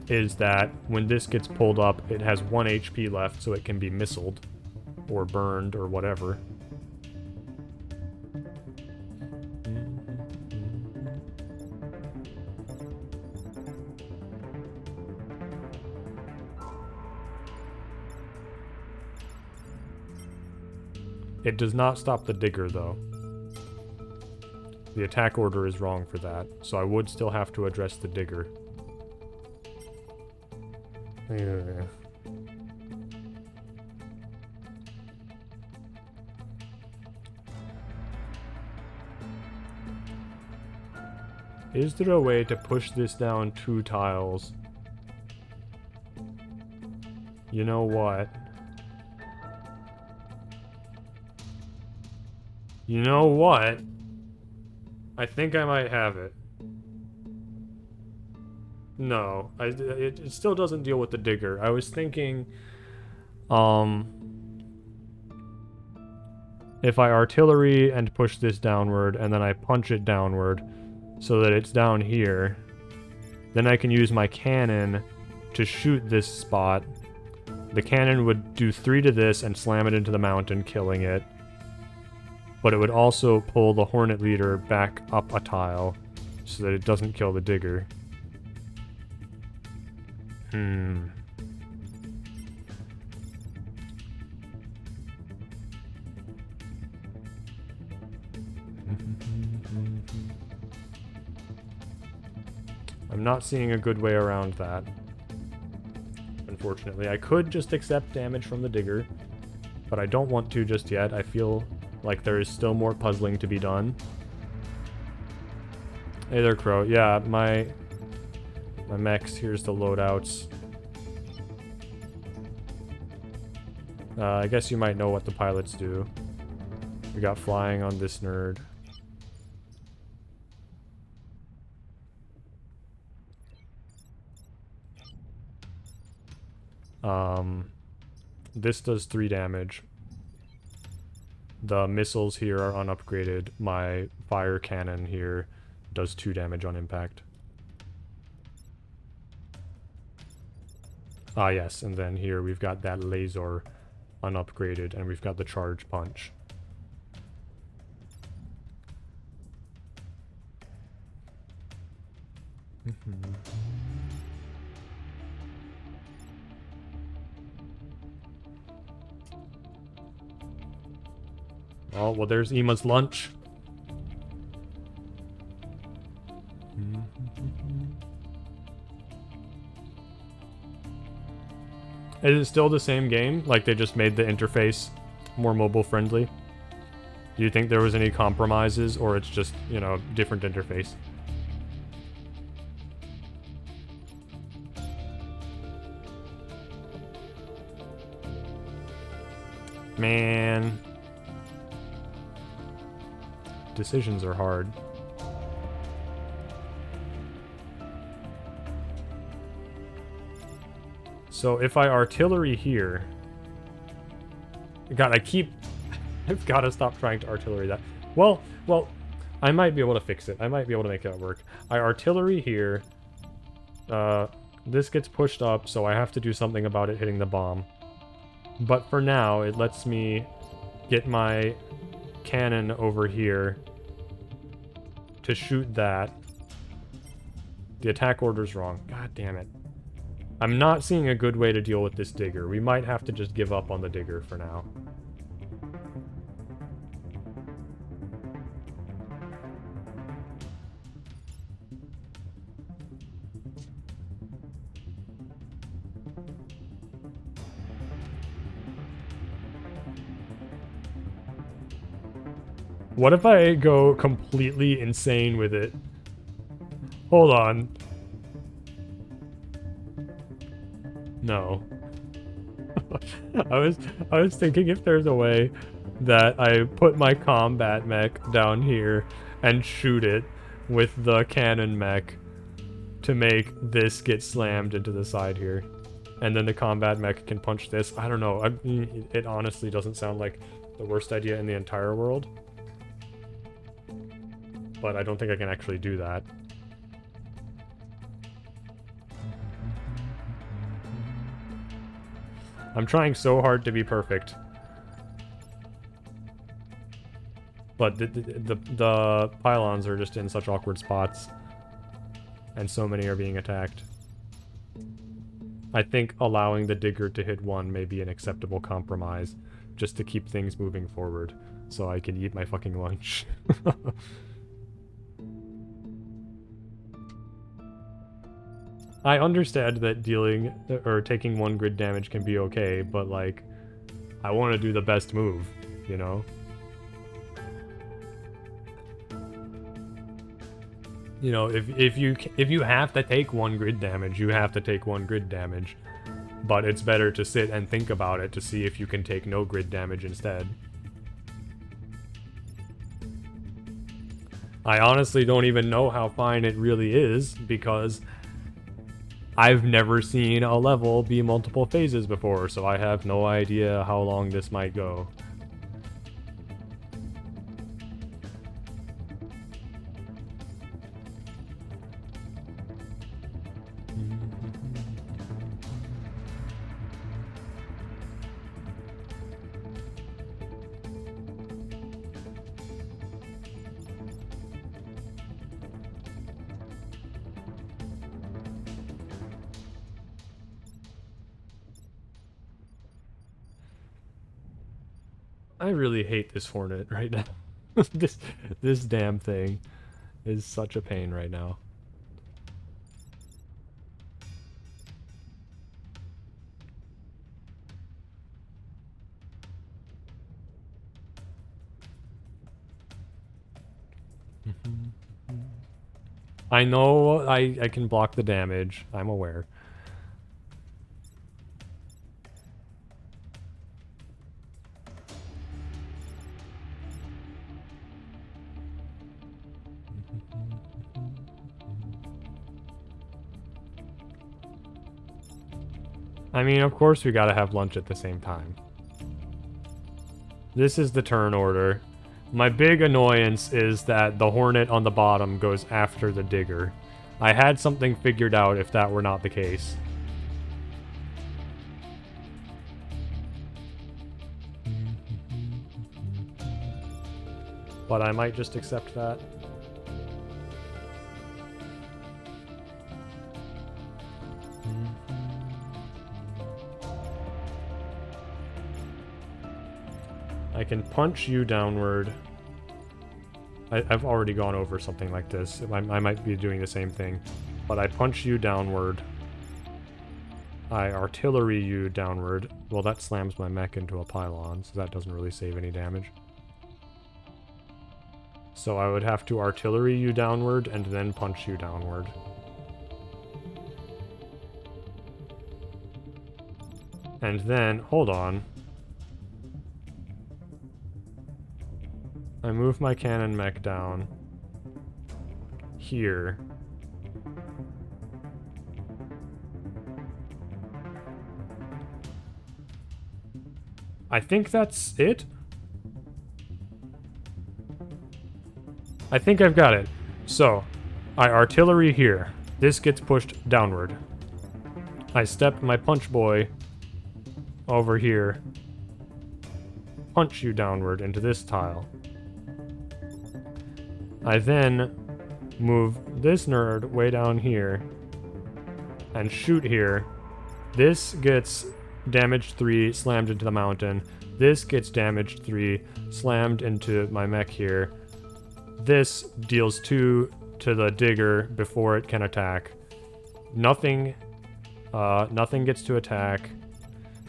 is that when this gets pulled up, it has 1 HP left, so it can be missiled. Or burned, or whatever. It does not stop the Digger, though. The attack order is wrong for that, so I would still have to address the Digger. Yeah. Is there a way to push this down 2 tiles? You know what? You know what? I think I might have it. No, it still doesn't deal with the Digger. I was thinking, if I artillery and push this downward, and then I punch it downward, so that it's down here, then I can use my cannon to shoot this spot. The cannon would do 3 to this and slam it into the mountain, killing it. But it would also pull the Hornet leader back up a tile, so that it doesn't kill the Digger. I'm not seeing a good way around that. Unfortunately, I could just accept damage from the digger, but I don't want to just yet. I feel like there is still more puzzling to be done. Hey there, Crow. Yeah, my mechs. Here's the loadouts. I guess you might know what the pilots do. We got flying on this nerd. This does 3 damage. The missiles here are unupgraded. My fire cannon here does 2 damage on impact. Ah, yes, and then here we've got that laser unupgraded, and we've got the charge punch. Oh, well, there's Ema's lunch. Is it still the same game? Like, they just made the interface more mobile friendly? Do you think there was any compromises, or it's just, you know, different interface? Man. Decisions are hard. So if I artillery here... God, I've got to stop trying to artillery that. Well, I might be able to fix it. I might be able to make that work. I artillery here. This gets pushed up, so I have to do something about it hitting the bomb. But for now, it lets me get my cannon over here to shoot that. The attack order's wrong. God damn it. I'm not seeing a good way to deal with this digger. We might have to just give up on the digger for now. What if I go completely insane with it? Hold on. No. I was thinking if there's a way that I put my combat mech down here and shoot it with the cannon mech to make this get slammed into the side here. And then the combat mech can punch this. I don't know. It honestly doesn't sound like the worst idea in the entire world. But I don't think I can actually do that. I'm trying so hard to be perfect. But the pylons are just in such awkward spots. And so many are being attacked. I think allowing the digger to hit one may be an acceptable compromise. Just to keep things moving forward. So I can eat my fucking lunch. I understand that dealing or taking 1 grid damage can be okay, but like, I want to do the best move, you know? You know, if you have to take 1 grid damage, you have to take 1 grid damage. But it's better to sit and think about it to see if you can take no grid damage instead. I honestly don't even know how fine it really is, because I've never seen a level be multiple phases before, so I have no idea how long this might go. I really hate this Hornet right now. this this damn thing is such a pain right now. I know I can block the damage. I'm aware. I mean, of course we gotta have lunch at the same time. This is the turn order. My big annoyance is that the hornet on the bottom goes after the digger. I had something figured out if that were not the case. But I might just accept that. I can punch you downward. I've already gone over something like this. I might be doing the same thing. But I punch you downward. I artillery you downward. Well, that slams my mech into a pylon, so that doesn't really save any damage. So I would have to artillery you downward and then punch you downward. And then, hold on. I move my cannon mech down here. I think that's it. I think I've got it. So, I artillery here. This gets pushed downward. I step my punch boy over here. Punch you downward into this tile. I then move this nerd way down here and shoot here. This gets damage 3, slammed into the mountain. This gets damage 3, slammed into my mech here. This deals 2 to the digger before it can attack. Nothing gets to attack.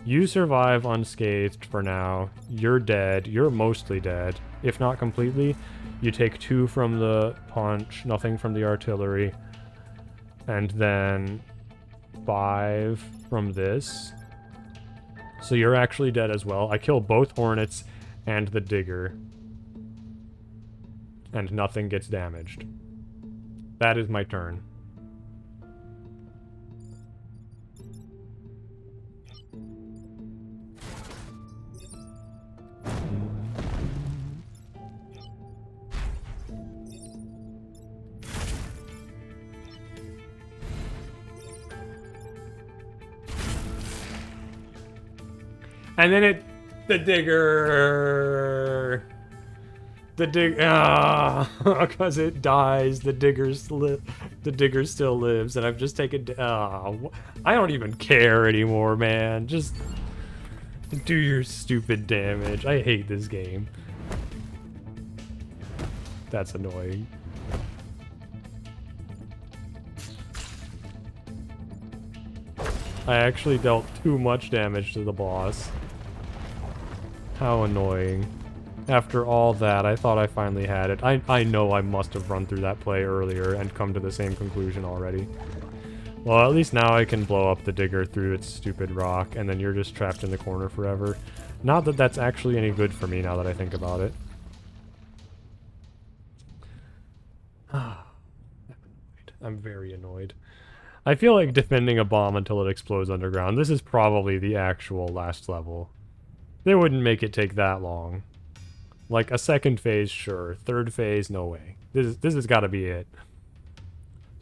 You survive unscathed for now. You're dead. You're mostly dead, if not completely. You take 2 from the punch, nothing from the artillery, and then 5 from this. So you're actually dead as well. I kill both hornets and the digger, and nothing gets damaged. That is my turn. And then the digger, because it dies, the digger still lives, and I've just taken, I don't even care anymore, man. Just do your stupid damage. I hate this game. That's annoying. I actually dealt too much damage to the boss. How annoying. After all that, I thought I finally had it. I know I must have run through that play earlier and come to the same conclusion already. Well, at least now I can blow up the digger through its stupid rock, and then you're just trapped in the corner forever. Not that that's actually any good for me now that I think about it. I'm very annoyed. I feel like defending a bomb until it explodes underground. This is probably the actual last level. They wouldn't make it take that long. Like, a second phase, sure. Third phase, no way. This has got to be it.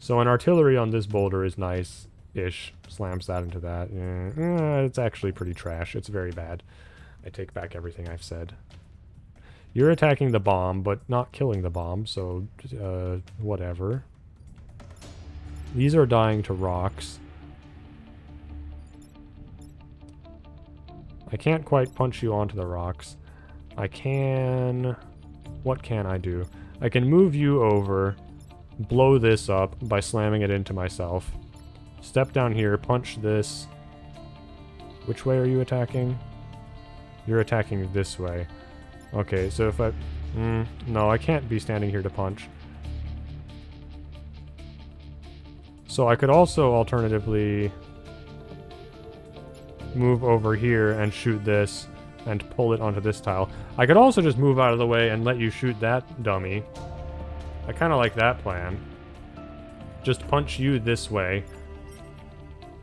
So an artillery on this boulder is nice-ish. Slams that into that. It's actually pretty trash. It's very bad. I take back everything I've said. You're attacking the bomb, but not killing the bomb, so, whatever. These are dying to rocks. I can't quite punch you onto the rocks. I can What can I do? I can move you over, blow this up by slamming it into myself. Step down here, punch this. Which way are you attacking? You're attacking this way. Okay, so if I... no, I can't be standing here to punch. So I could also alternatively move over here and shoot this and pull it onto this tile. I could also just move out of the way and let you shoot that dummy. I kind of like that plan. Just punch you this way.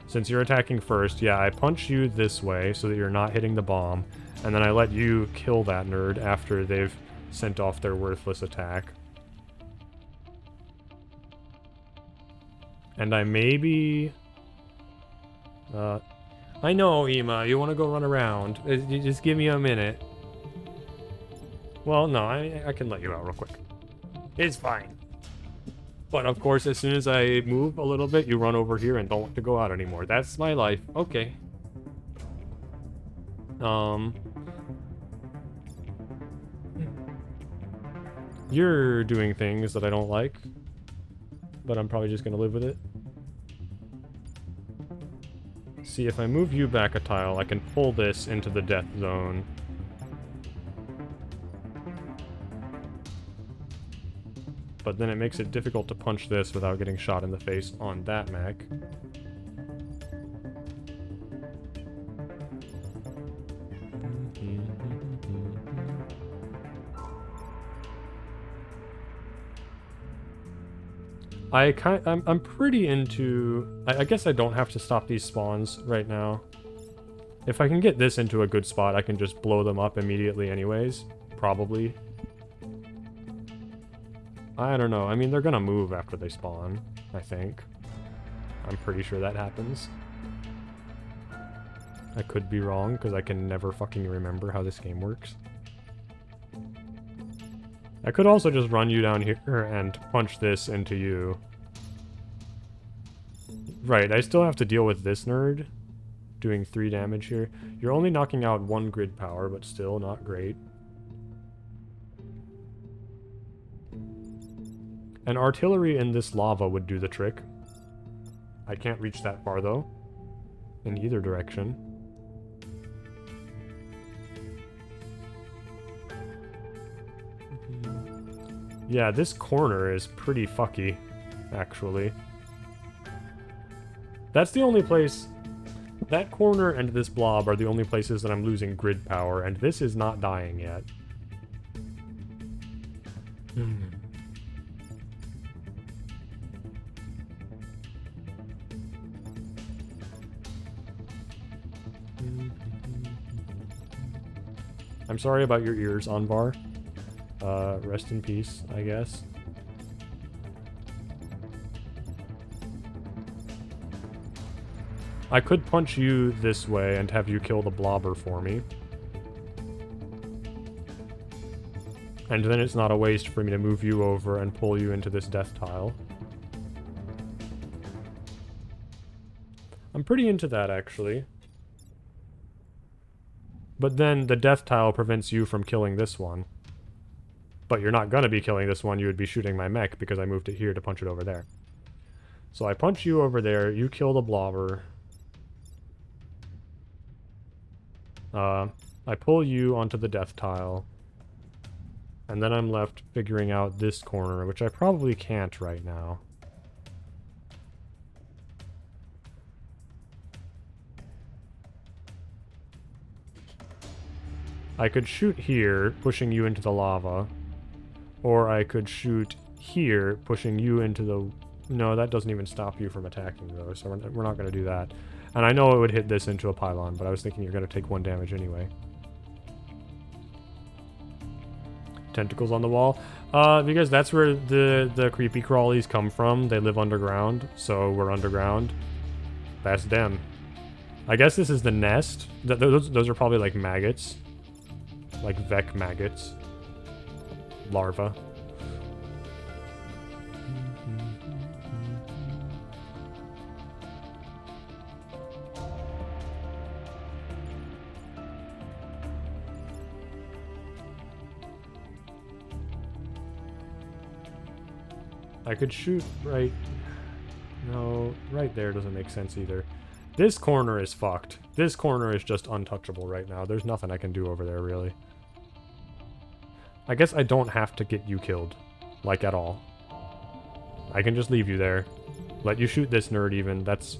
Since you're attacking first, yeah, I punch you this way so that you're not hitting the bomb, and then I let you kill that nerd after they've sent off their worthless attack. And I maybe... I know, Ema, you want to go run around. You just give me a minute. Well, no, I can let you out real quick. It's fine. But of course, as soon as I move a little bit, you run over here and don't want to go out anymore. That's my life. Okay. You're doing things that I don't like, but I'm probably just gonna live with it. See, if I move you back a tile, I can pull this into the death zone. But then it makes it difficult to punch this without getting shot in the face on that mech. I'm pretty into... I guess I don't have to stop these spawns right now. If I can get this into a good spot, I can just blow them up immediately anyways. Probably. I don't know. I mean, they're gonna move after they spawn, I think. I'm pretty sure that happens. I could be wrong, because I can never fucking remember how this game works. I could also just run you down here and punch this into you. Right, I still have to deal with this nerd, doing 3 damage here. You're only knocking out 1 grid power, but still not great. An artillery in this lava would do the trick. I can't reach that far, though. In either direction. Yeah, this corner is pretty fucky, actually. That's the only place... That corner and this blob are the only places that I'm losing grid power, and this is not dying yet. I'm sorry about your ears, Anvar. Rest in peace, I guess. I could punch you this way and have you kill the blobber for me. And then it's not a waste for me to move you over and pull you into this death tile. I'm pretty into that, actually. But then the death tile prevents you from killing this one. But you're not gonna be killing this one, you would be shooting my mech because I moved it here to punch it over there. So I punch you over there, you kill the blobber. I pull you onto the death tile. And then I'm left figuring out this corner, which I probably can't right now. I could shoot here, pushing you into the lava. Or I could shoot here, pushing you into the... No, that doesn't even stop you from attacking, though, so we're not going to do that. And I know it would hit this into a pylon, but I was thinking you're going to take 1 damage anyway. Tentacles on the wall. Because that's where the creepy crawlies come from. They live underground, so we're underground. That's them. I guess this is the nest. Those are probably like maggots. Like Vec maggots. Larva. I could shoot right... No, right there doesn't make sense either. This corner is fucked. This corner is just untouchable right now. There's nothing I can do over there, really. I guess I don't have to get you killed. Like, at all. I can just leave you there. Let you shoot this nerd even. That's...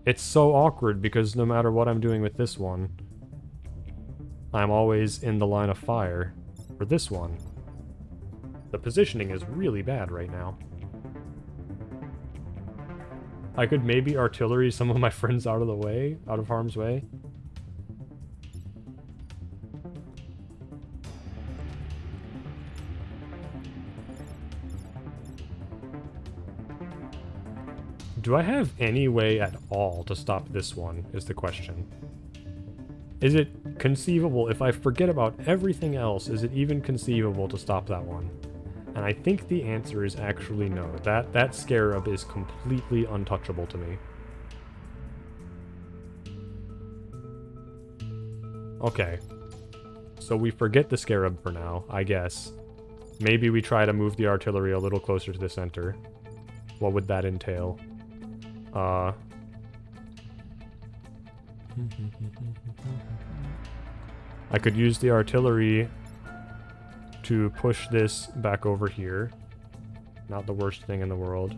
It's so awkward because no matter what I'm doing with this one, I'm always in the line of fire for this one. The positioning is really bad right now. I could maybe artillery some of my friends out of the way, out of harm's way. Do I have any way at all to stop this one, is the question. Is it conceivable, if I forget about everything else, is it even conceivable to stop that one? And I think the answer is actually no. That scarab is completely untouchable to me. Okay. So we forget the scarab for now, I guess. Maybe we try to move the artillery a little closer to the center. What would that entail? I could use the artillery to push this back over here. Not the worst thing in the world.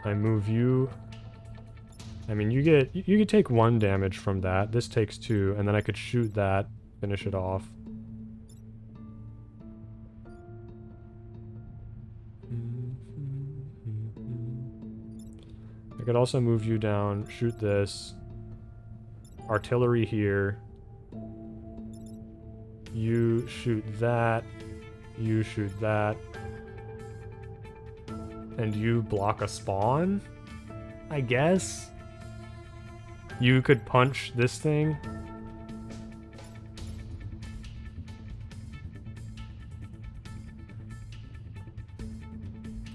I move you. I mean, you could take 1 damage from that. This takes 2, and then I could shoot that, finish it off. I could also move you down, shoot this. Artillery here. You shoot that. You shoot that. And you block a spawn? I guess? You could punch this thing.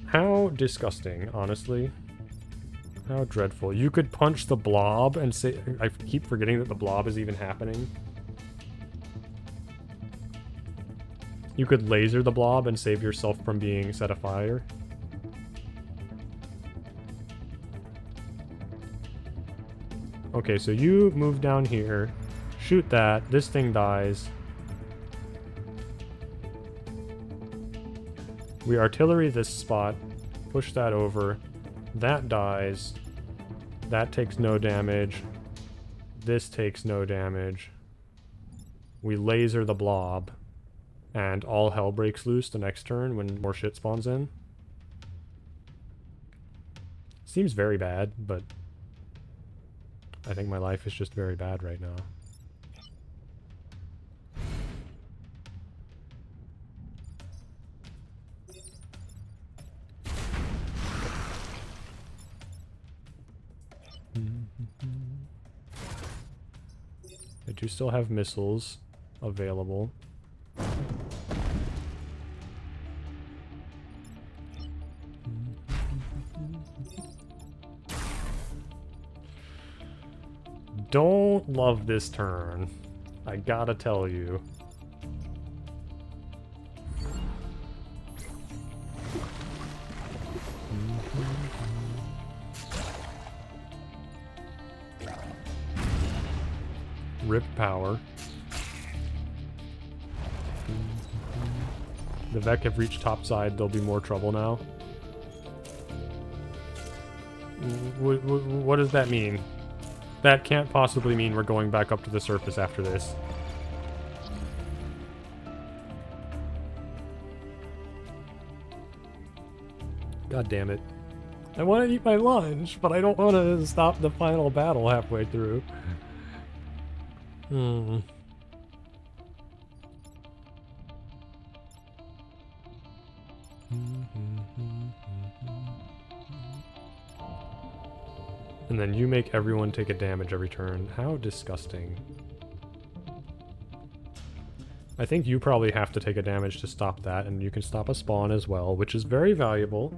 How disgusting, honestly. How dreadful. You could punch the blob and say... I keep forgetting that the blob is even happening. You could laser the blob and save yourself from being set afire. Okay, so you move down here. Shoot that. This thing dies. We artillery this spot. Push that over. That dies. That takes no damage. This takes no damage. We laser the blob. And all hell breaks loose the next turn when more shit spawns in. Seems very bad, but I think my life is just very bad right now. I do still have missiles available. Don't love this turn. I gotta tell you. Rip power. The Vec have reached topside. There'll be more trouble now. What does that mean? That can't possibly mean we're going back up to the surface after this. God damn it. I want to eat my lunch, but I don't want to stop the final battle halfway through. And then you make everyone take a damage every turn. How disgusting. I think you probably have to take a damage to stop that, and you can stop a spawn as well, which is very valuable,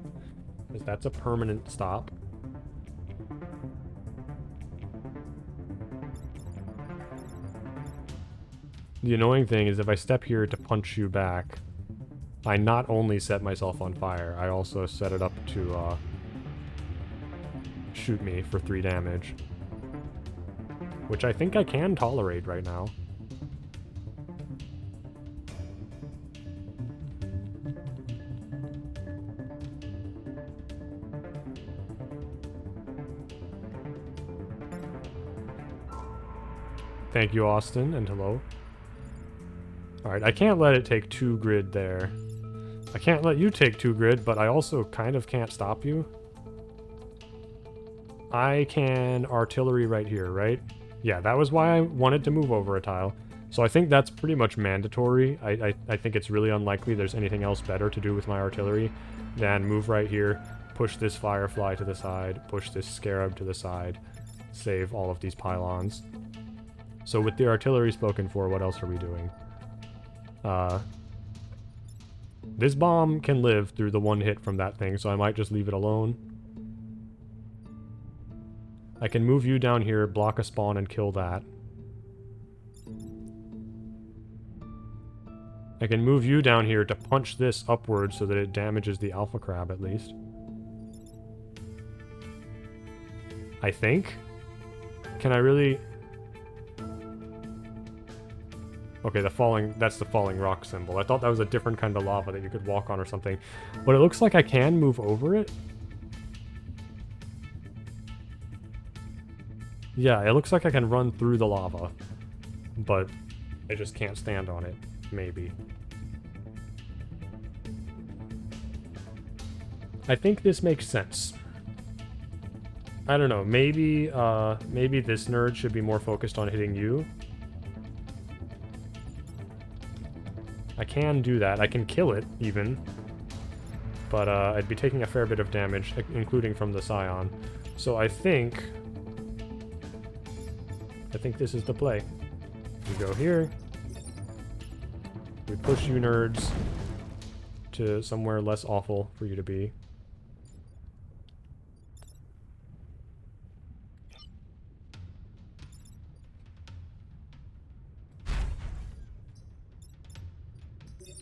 because that's a permanent stop. The annoying thing is if I step here to punch you back, I not only set myself on fire, I also set it up to shoot me for 3 damage. Which I think I can tolerate right now. Thank you, Austin, and hello. Alright, I can't let it take 2 grid there. I can't let you take 2 grid, but I also kind of can't stop you. I can artillery right here, right? Yeah, that was why I wanted to move over a tile. So I think that's pretty much mandatory. I think it's really unlikely there's anything else better to do with my artillery than move right here, push this firefly to the side, push this scarab to the side, save all of these pylons. So with the artillery spoken for, what else are we doing? This bomb can live through the 1 hit from that thing, so I might just leave it alone. I can move you down here, block a spawn, and kill that. I can move you down here to punch this upwards so that it damages the alpha crab at least. I think? Can I really... Okay, that's the falling rock symbol. I thought that was a different kind of lava that you could walk on or something. But it looks like I can move over it. Yeah, it looks like I can run through the lava. But I just can't stand on it. Maybe. I think this makes sense. I don't know, maybe this nerd should be more focused on hitting you. I can do that. I can kill it, even. But I'd be taking a fair bit of damage, including from the Scion. So I think this is the play. We go here. We push you nerds to somewhere less awful for you to be.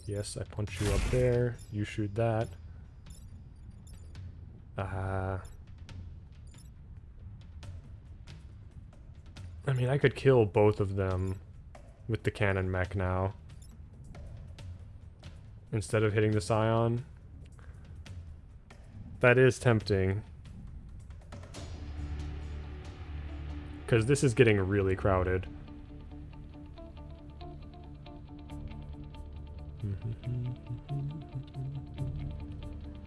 Yes, I punch you up there. You shoot that. I mean, I could kill both of them with the cannon mech now. Instead of hitting the Scion. That is tempting. Because this is getting really crowded.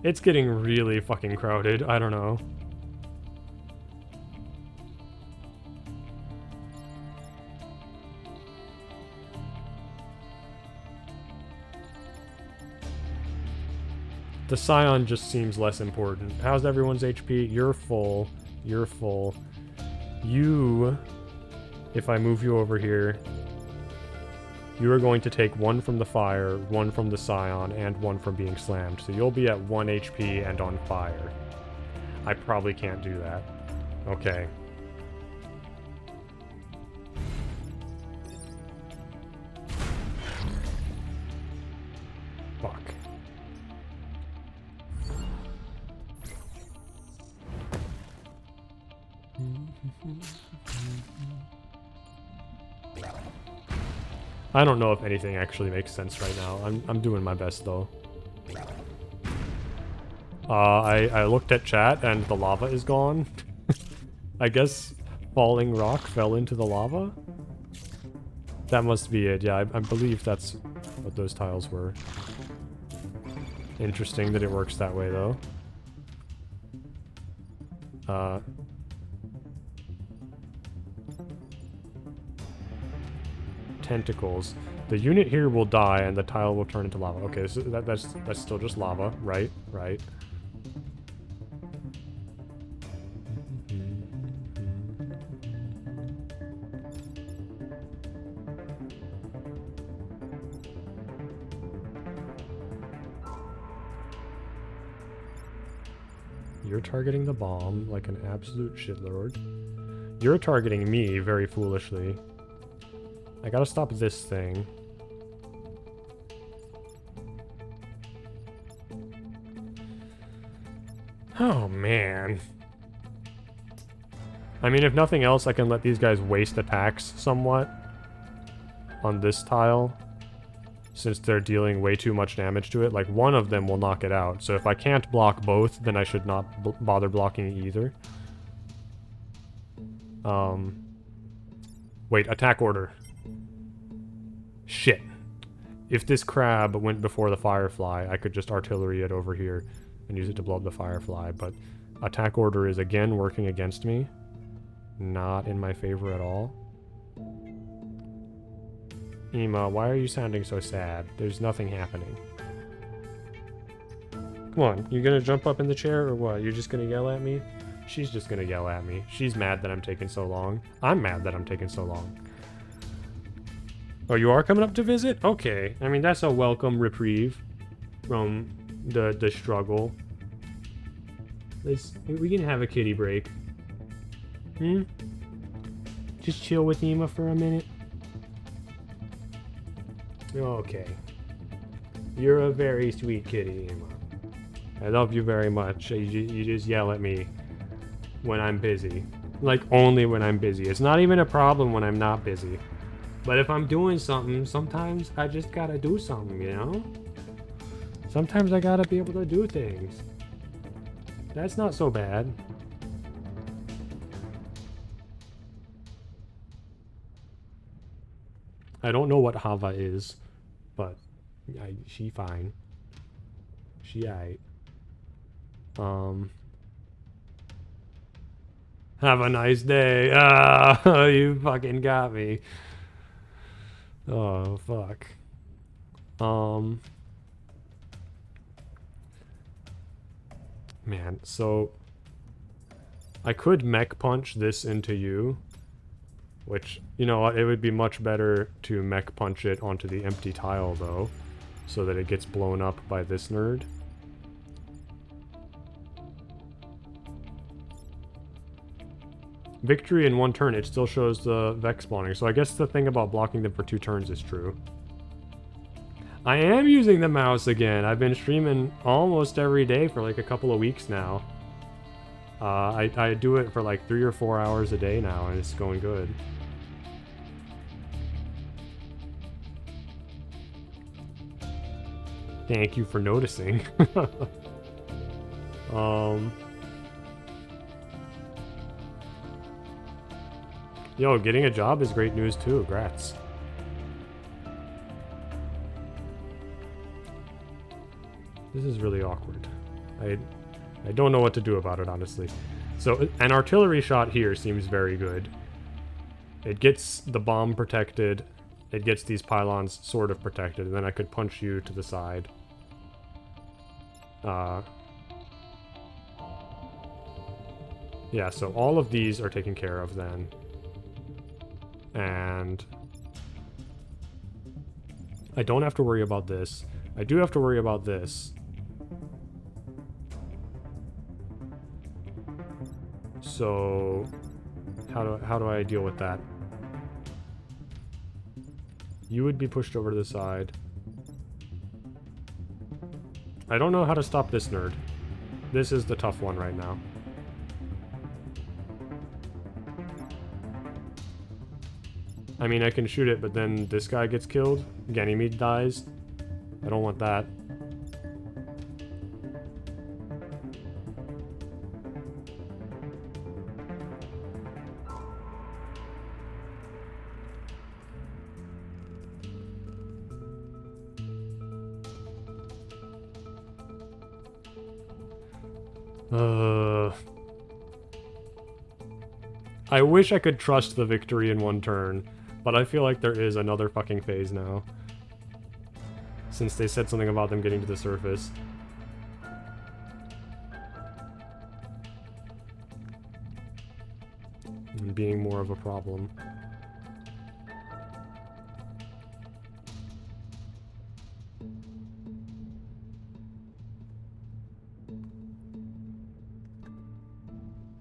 It's getting really fucking crowded. I don't know. The Scion just seems less important. How's everyone's HP? You're full. You're full. You, if I move you over here, you are going to take 1 from the fire, 1 from the Scion, and 1 from being slammed. So you'll be at 1 HP and on fire. I probably can't do that. Okay. Fuck. I don't know if anything actually makes sense right now. I'm doing my best though. I looked at chat and the lava is gone. I guess falling rock fell into the lava? That must be it. Yeah, I believe that's what those tiles were. Interesting that it works that way though. Tentacles. The unit here will die and the tile will turn into lava. Okay, so that's still just lava, right? Right. You're targeting the bomb like an absolute shitlord. You're targeting me very foolishly. I gotta stop this thing. Oh, man. I mean, if nothing else, I can let these guys waste attacks somewhat on this tile, since they're dealing way too much damage to it. Like, one of them will knock it out. So if I can't block both, then I should not bother blocking either. Wait, attack order. Shit. If this crab went before the firefly, I could just artillery it over here and use it to blow up the firefly, but attack order is again working against me. Not in my favor at all. Ema, why are you sounding so sad? There's nothing happening. Come on, you gonna jump up in the chair or what? You're just gonna yell at me? She's just gonna yell at me. She's mad that I'm taking so long. I'm mad that I'm taking so long. Oh, you are coming up to visit? Okay. I mean, that's a welcome reprieve from the struggle. We can have a kitty break. Just chill with Ema for a minute. Okay. You're a very sweet kitty, Ema. I love you very much. You just yell at me when I'm busy. Like, only when I'm busy. It's not even a problem when I'm not busy. But if I'm doing something, sometimes I just gotta do something, you know? Sometimes I gotta be able to do things. That's not so bad. I don't know what Hava is, but she fine. She aight. Have a nice day. Ah, you fucking got me. Oh, fuck. Man, so I could mech punch this into you, which, you know, it would be much better to mech punch it onto the empty tile, though, so that it gets blown up by this nerd. Victory in 1 turn, it still shows the Vex spawning, so I guess the thing about blocking them for 2 turns is true. I am using the mouse again. I've been streaming almost every day for like a couple of weeks now. I do it for like 3 or 4 hours a day now, and it's going good. Thank you for noticing. Yo, getting a job is great news too. Grats. This is really awkward. I don't know what to do about it, honestly. So, an artillery shot here seems very good. It gets the bomb protected. It gets these pylons sort of protected, and then I could punch you to the side. Yeah, so all of these are taken care of then. And I don't have to worry about this. I do have to worry about this. So how do I deal with that? You would be pushed over to the side. I don't know how to stop this nerd. This is the tough one right now. I mean, I can shoot it, but then this guy gets killed. Ganymede dies. I don't want that. I wish I could trust the victory in 1 turn, but I feel like there is another fucking phase now. Since they said something about them getting to the surface. And being more of a problem.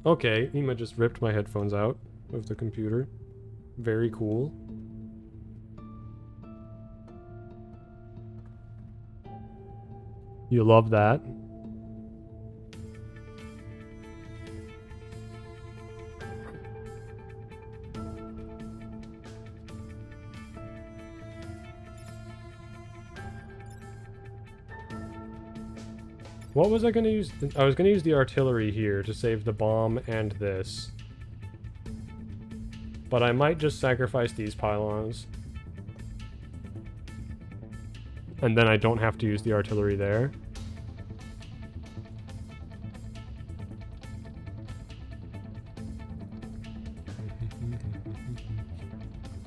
Okay, Ema just ripped my headphones out of the computer. Very cool. You love that. What was I going to use? I was going to use the artillery here to save the bomb and this. But I might just sacrifice these pylons. And then I don't have to use the artillery there.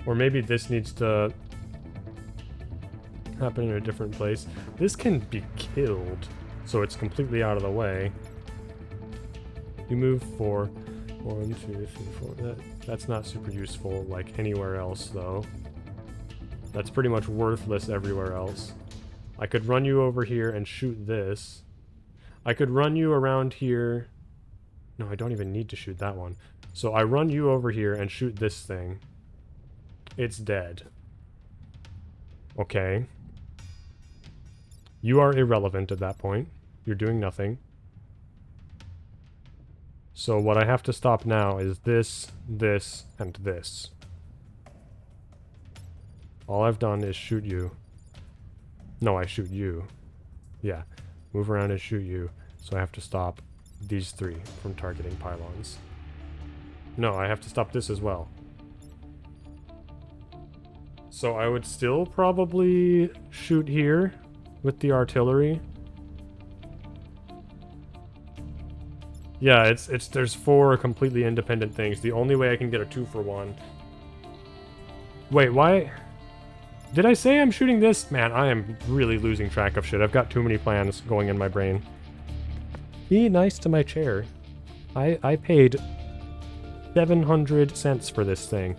Or maybe this needs to happen in a different place. This can be killed, so it's completely out of the way. You move 4. 1, 2, 3, 4. That's not super useful like anywhere else, though. That's pretty much worthless everywhere else. I could run you over here and shoot this. I could run you around here. No, I don't even need to shoot that one. So I run you over here and shoot this thing. It's dead. Okay. You are irrelevant at that point. You're doing nothing. So what I have to stop now is this, this, and this. All I've done is shoot you. No, I shoot you. Yeah. Move around and shoot you. So I have to stop these 3 from targeting pylons. No, I have to stop this as well. So I would still probably shoot here with the artillery. Yeah, there's 4 completely independent things. The only way I can get a 2-for-1. Wait, why? Did I say I'm shooting this? Man, I am really losing track of shit. I've got too many plans going in my brain. Be nice to my chair. I paid 700 cents for this thing.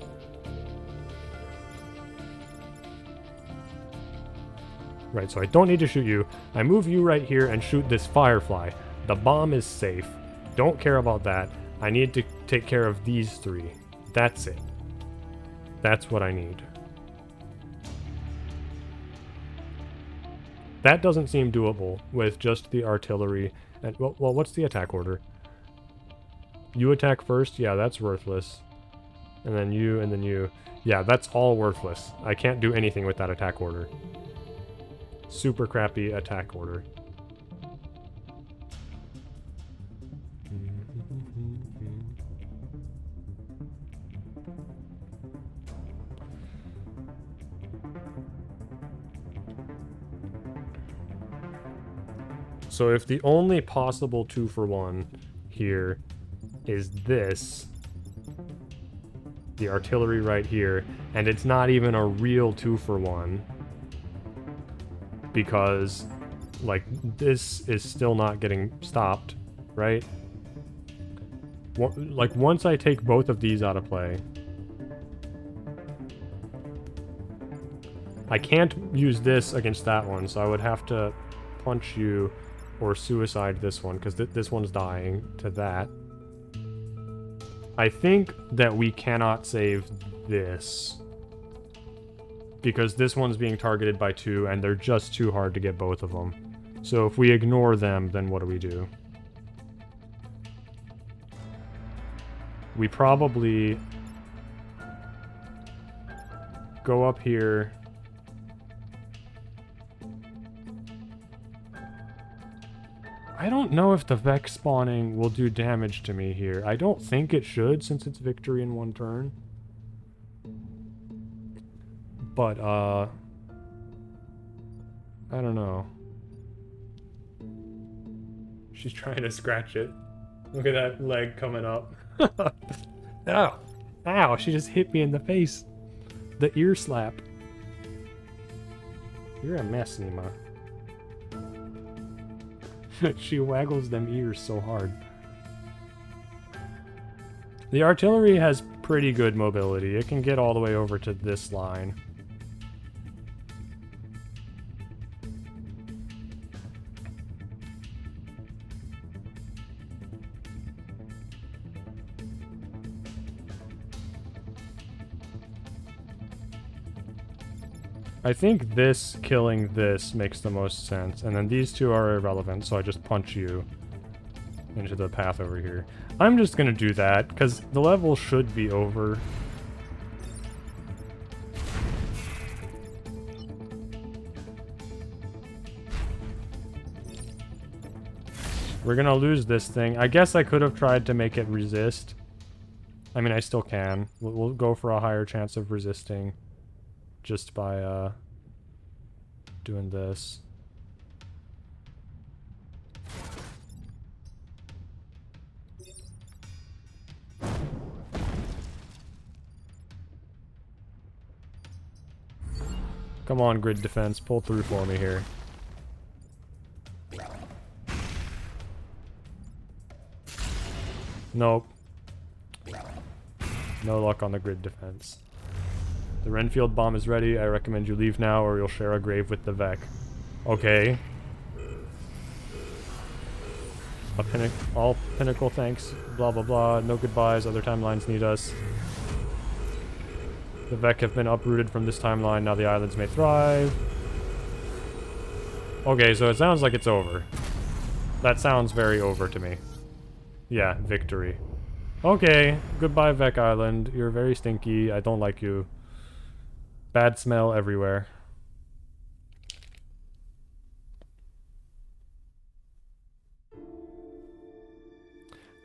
Right, so I don't need to shoot you. I move you right here and shoot this firefly. The bomb is safe. Don't care about that. I need to take care of these 3. That's it. That's what I need. That doesn't seem doable with just the artillery. And well, what's the attack order? You attack first? Yeah, that's worthless. And then you, and then you. Yeah, that's all worthless. I can't do anything with that attack order. Super crappy attack order. So if the only possible 2-for-1 here is this, the artillery right here, and it's not even a real 2-for-1, because, like, this is still not getting stopped, right? Like, once I take both of these out of play, I can't use this against that one, so I would have to punch you or suicide this one, because this one's dying to that. I think that we cannot save this, because this one's being targeted by 2, and they're just too hard to get both of them. So if we ignore them, then what do we do? We probably go up here. I don't know if the Vex spawning will do damage to me here. I don't think it should, since it's victory in 1 turn. But, I don't know. She's trying to scratch it. Look at that leg coming up. Ow! Ow, she just hit me in the face. The ear slap. You're a mess, Nima. She waggles them ears so hard. The artillery has pretty good mobility. It can get all the way over to this line. I think this killing this makes the most sense, and then these two are irrelevant, so I just punch you into the path over here. I'm just gonna do that, because the level should be over. We're gonna lose this thing. I guess I could have tried to make it resist. I mean, I still can. We'll go for a higher chance of resisting just by doing this. Come on, grid defense. Pull through for me here. Nope. No luck on the grid defense. The Renfield bomb is ready. I recommend you leave now or you'll share a grave with the Vec. Okay. All pinnacle thanks. Blah blah blah. No goodbyes. Other timelines need us. The Vec have been uprooted from this timeline. Now the islands may thrive. Okay, so it sounds like it's over. That sounds very over to me. Yeah, victory. Okay, goodbye Vec Island. You're very stinky. I don't like you. Bad smell everywhere.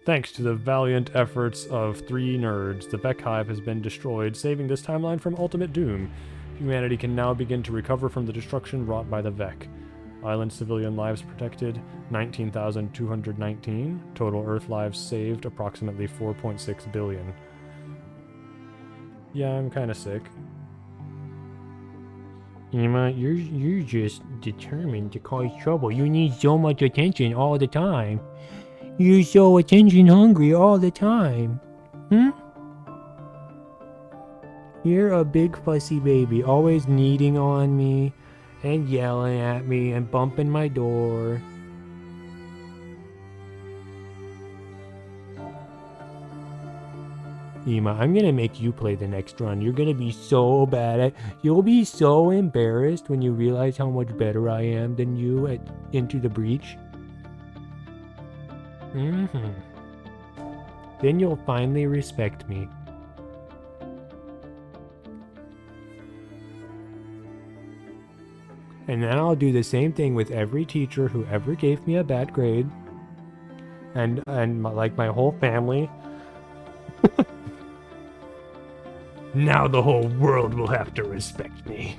Thanks to the valiant efforts of 3 nerds, the Vec Hive has been destroyed, saving this timeline from ultimate doom. Humanity can now begin to recover from the destruction wrought by the Vec. Island civilian lives protected, 19,219. Total Earth lives saved, approximately 4.6 billion. Yeah, I'm kinda sick. Emma, you're just determined to cause trouble. You need so much attention all the time. You're so attention hungry all the time. You're a big fussy baby, always kneading on me, and yelling at me, and bumping my door. Ema, I'm gonna make you play the next run. You're gonna be so bad at... You'll be so embarrassed when you realize how much better I am than you at Into the Breach. Then you'll finally respect me. And then I'll do the same thing with every teacher who ever gave me a bad grade. And like my whole family. Now the whole world will have to respect me.